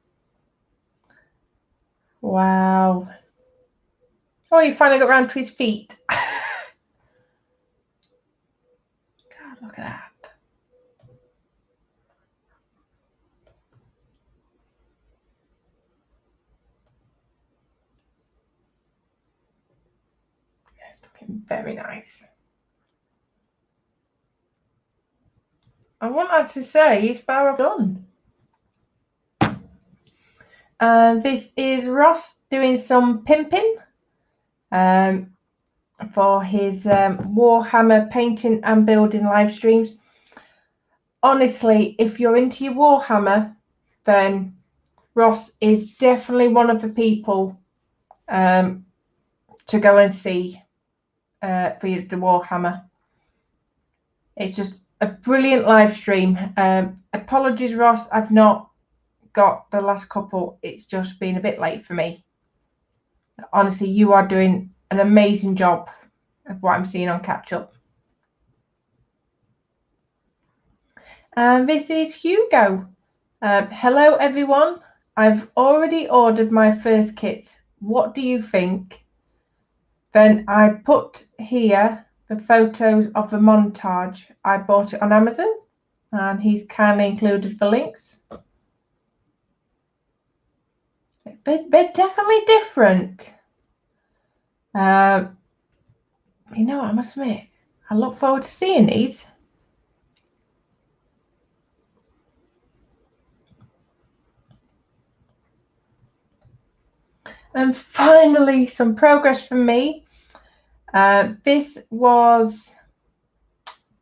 Wow. Oh, you finally got round to his feet. God, look at that. It's looking very nice. I wanted to say it's far done. And this is Ross doing some pimping for his Warhammer painting and building live streams. Honestly, if you're into your Warhammer, then Ross is definitely one of the people to go and see. for the Warhammer. It's just a brilliant live stream. Apologies, Ross, I've not got the last couple. It's just been a bit late for me. Honestly, you are doing an amazing job of what I'm seeing on catch up. And this is Hugo. Hello everyone. I've already ordered my first kit. What do you think? Then I put here the photos of the montage. I bought it on Amazon and he's kindly included the links. They're definitely different. You know what, I must admit, I look forward to seeing these. And finally, some progress from me. This was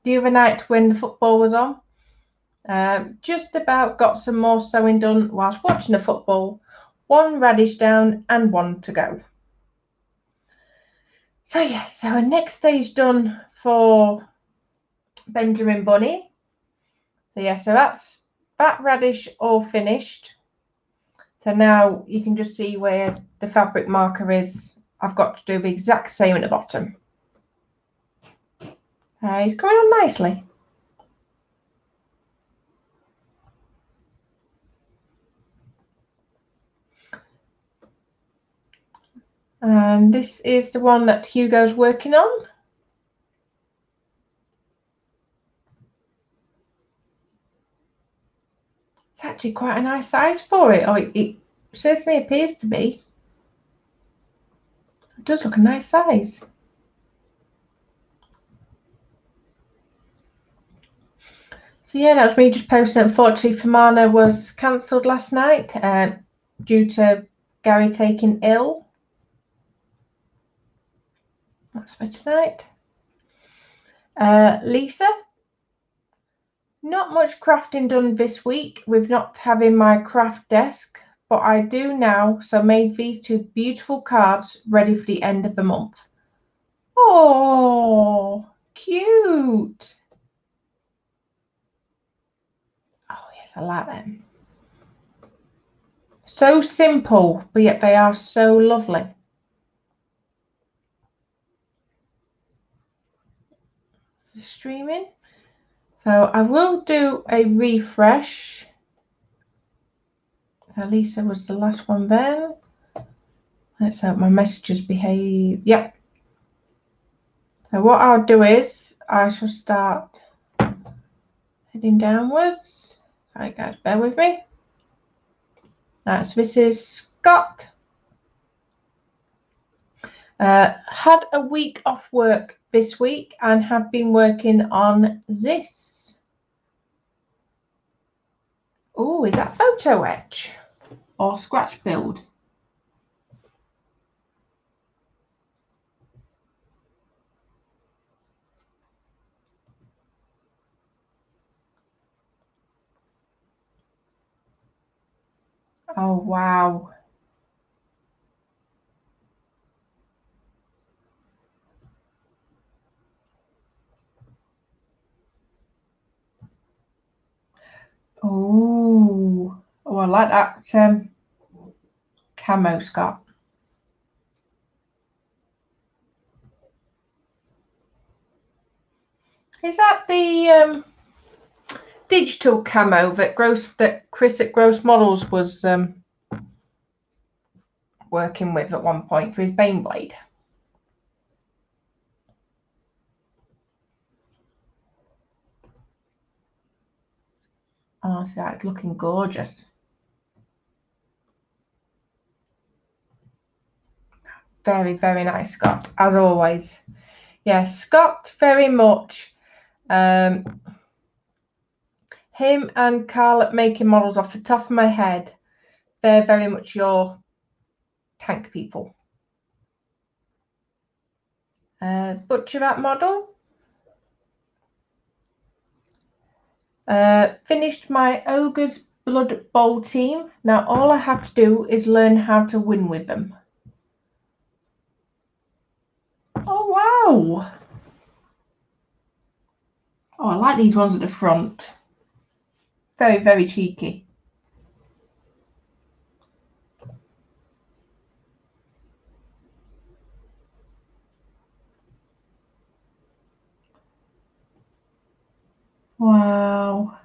the other night when the football was on. Just about got some more sewing done whilst watching the football. One radish down and one to go. So yeah, so our next stage done for Benjamin Bunny. So yeah, so that's that radish all finished. So now you can just see where the fabric marker is. I've got to do the exact same at the bottom. It's going on nicely. And this is the one that Hugo's working on. It's actually quite a nice size for it. Oh, it certainly appears to be. It does look a nice size. So yeah, that was me just posting. Unfortunately, Fermanagh was cancelled last night due to Gary taking ill. That's for tonight. Lisa, not much crafting done this week with not having my craft desk, but I do now, so made these two beautiful cards ready for the end of the month. Oh, cute. Oh yes, I like them. So simple, but yet they are so lovely. Streaming. So I will do a refresh. Lisa was the last one then. Let's hope my messages behave. Yep. So what I'll do is I shall start heading downwards. Alright guys, bear with me. Right, so this is Scott. Had a week off work this week and have been working on this. Oh, is that photo etch or scratch build? Oh wow. Oh, I like that camo, Scott. Is that the digital camo that Chris at Gross Models was working with at one point for his Baneblade? Oh, that's looking gorgeous. Very, very nice, Scott, as always. Yes, Scott, very much. Him and Carl at Making Models, off the top of my head, they're very much your tank people. Butcher that model. Finished my Ogre's Blood Bowl team. Now all I have to do is learn how to win with them. Oh Wow. Oh, I like these ones at the front. Very, very cheeky. Wow.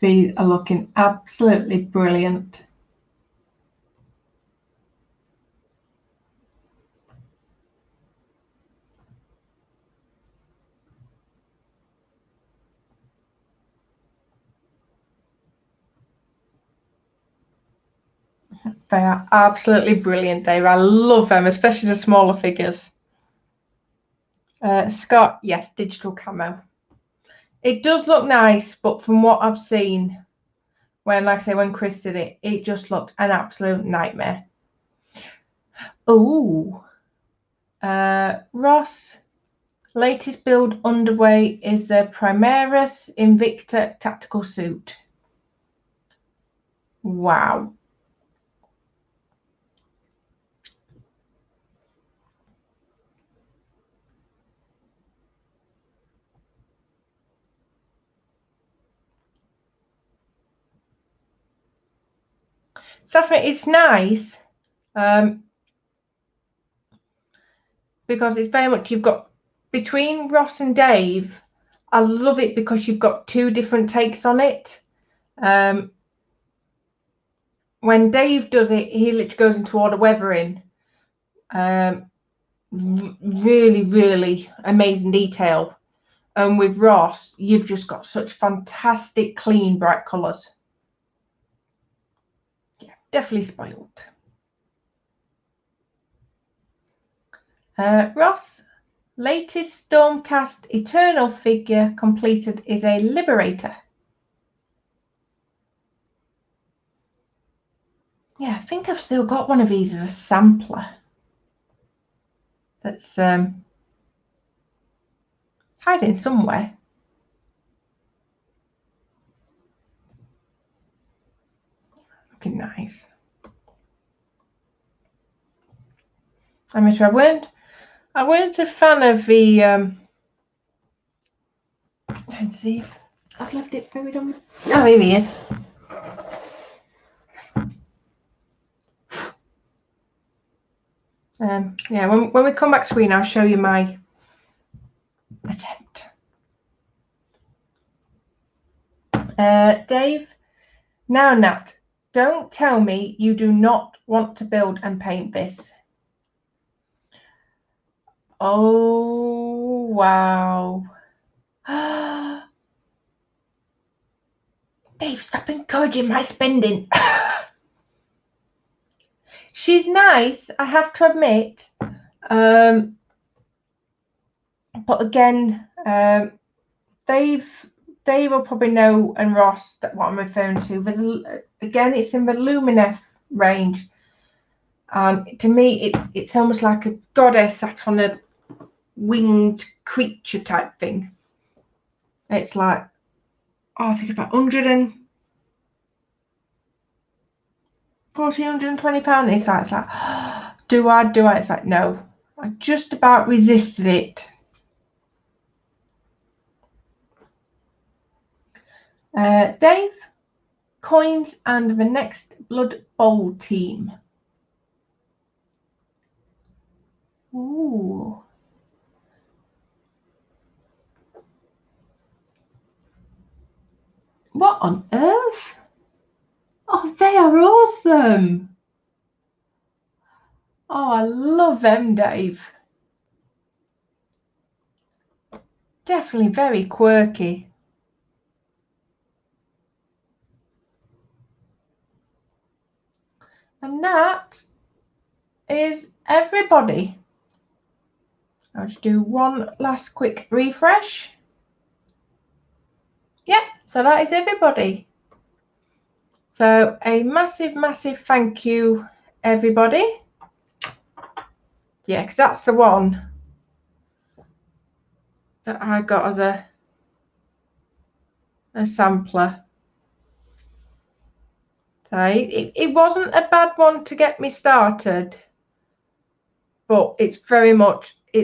These are looking absolutely brilliant. They are absolutely brilliant, Dave. I love them, especially the smaller figures. Scott, yes, digital camo. It does look nice, but from what I've seen, when, like I say, when Chris did it, it just looked an absolute nightmare. Oh, Ross, latest build underway is the Primaris Invicta tactical suit. Wow. Definitely, it's nice because it's very much, you've got between Ross and Dave. I love it because you've got two different takes on it. When Dave does it, he literally goes into order weathering. Really, really amazing detail. And with Ross, you've just got such fantastic, clean, bright colours. Yeah, definitely spoiled. Ross, latest Stormcast Eternal figure completed is a Liberator. Yeah, I think I've still got one of these as a sampler. That's hiding somewhere. Looking nice. I mean, I weren't a fan of the let's see if I've left it buried on. Oh, here he is. Yeah, when we come back screen, I'll show you my attempt. Dave, now Nat, don't tell me you do not want to build and paint this. Oh, wow. Dave, stop encouraging my spending. She's nice, I have to admit. But again, Dave will probably know, and Ross, that what I'm referring to. There's again, it's in the Luminef range, and to me, it's almost like a goddess sat on a winged creature type thing. It's like, I think about £120. It's like, do I? It's like, no. I just about resisted it. Dave, coins and the next Blood Bowl team. Ooh. What on earth? Oh, they are awesome. Oh, I love them, Dave. Definitely very quirky. And that is everybody. I'll just do one last quick refresh. So that is everybody. So a massive, massive thank you, everybody. Yeah, because that's the one that I got as a sampler. So it wasn't a bad one to get me started, but it's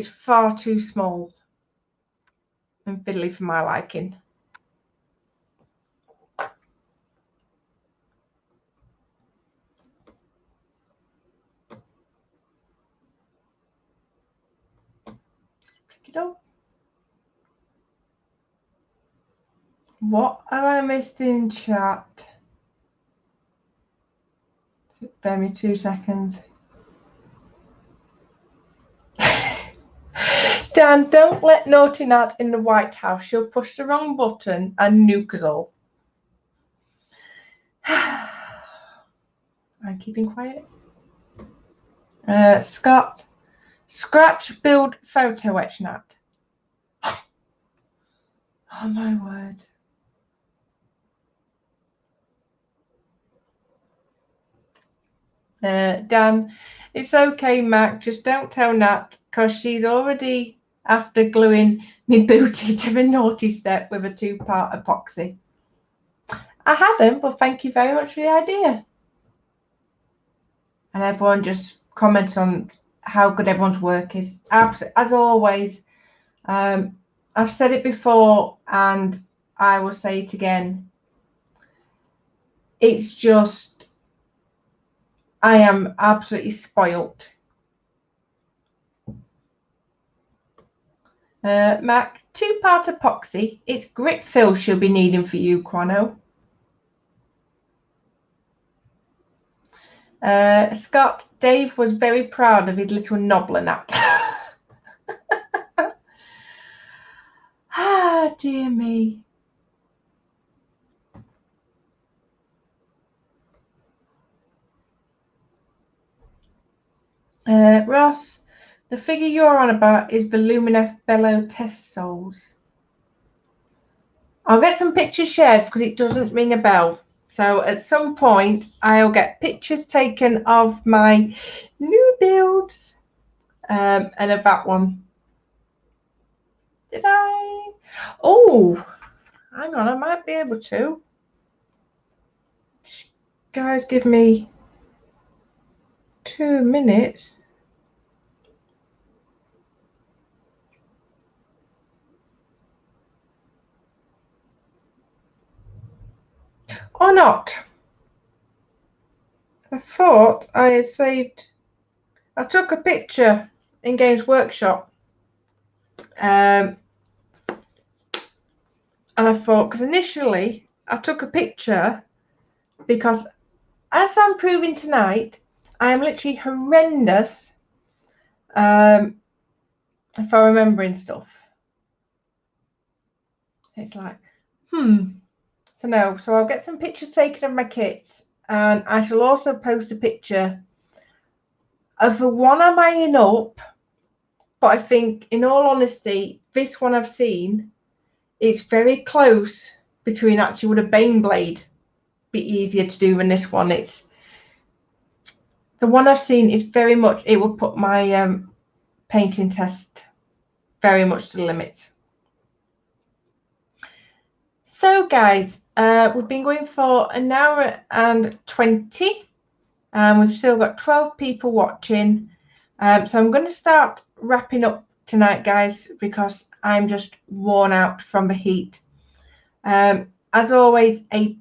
far too small and fiddly for my liking. What have I missed in chat? Bear me 2 seconds. Dan, don't let Naughty Nat in the White House. She'll push the wrong button and nuke us all. I'm keeping quiet. Scott, scratch, build, photo etch Nat. Oh my word. Dan, it's okay, Mac. Just don't tell Nat, because she's already after gluing me booty to the naughty step with a 2-part epoxy. I hadn't, but thank you very much for the idea. And everyone just comments on how good everyone's work is. As always, I've said it before and I will say it again. It's just, I am absolutely spoilt. Mac, 2-part epoxy. It's grip fill she'll be needing for you, Quano. Scott, Dave was very proud of his little knobbler Nat. Ah, dear me. Ross, the figure you're on about is the Luminef Bellow Test Souls. I'll get some pictures shared because it doesn't ring a bell. So at some point, I'll get pictures taken of my new builds and of that one. Did I? Oh, hang on, I might be able to. Guys, give me 2 minutes. Or not. I thought I had saved. I took a picture in Games Workshop. And I thought, because initially I took a picture because, as I'm proving tonight, I am literally horrendous for remembering stuff. It's like, So no, so I'll get some pictures taken of my kits, and I shall also post a picture of the one I'm eyeing up. But I think, in all honesty, this one I've seen, it's very close between actually with a Bane blade. Be easier to do than this one. It's the one I've seen is very much, it will put my painting test very much to the limits. So guys, we've been going for 1 hour and 20, and we've still got 12 people watching. So I'm going to start wrapping up tonight, guys, because I'm just worn out from the heat. As always, a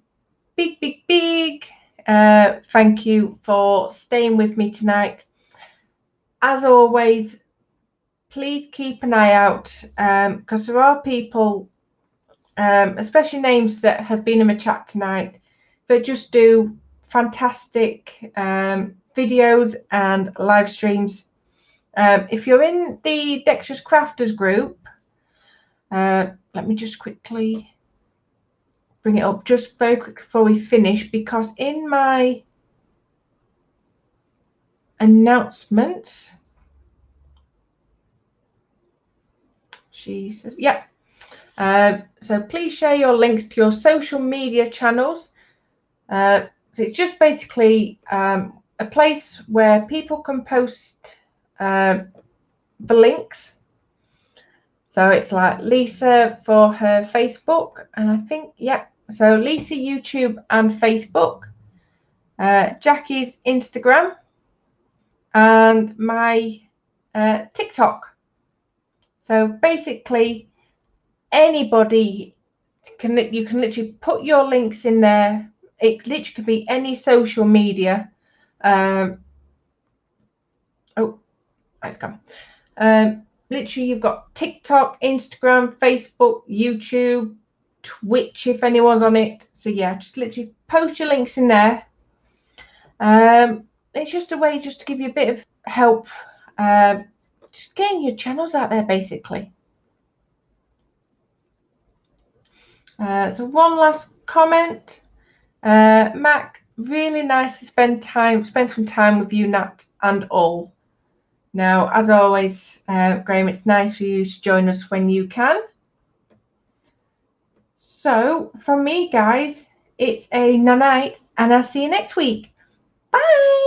big thank you for staying with me tonight. As always, please keep an eye out, because there are people, especially names that have been in the chat tonight, that just do fantastic videos and live streams. If you're in the Dexterous Crafters group, let me just quickly bring it up just very quick before we finish, because in my announcements, Jesus, yeah, So please share your links to your social media channels. So it's just basically a place where people can post the links. So it's like Lisa for her Facebook, and I think, yeah, so Lisa YouTube and Facebook, Jackie's Instagram, and my TikTok. So basically, anybody you can literally put your links in there. It literally could be any social media. Oh, it's gone. Literally, you've got TikTok, Instagram, Facebook, YouTube, Twitch, if anyone's on it. So yeah, just literally post your links in there. It's just a way just to give you a bit of help, just getting your channels out there, basically. So one last comment. Mac, really nice to spend some time with you, Nat, and all. Now, as always, Graham, it's nice for you to join us when you can. So, from me, guys, it's a night, and I'll see you next week. Bye!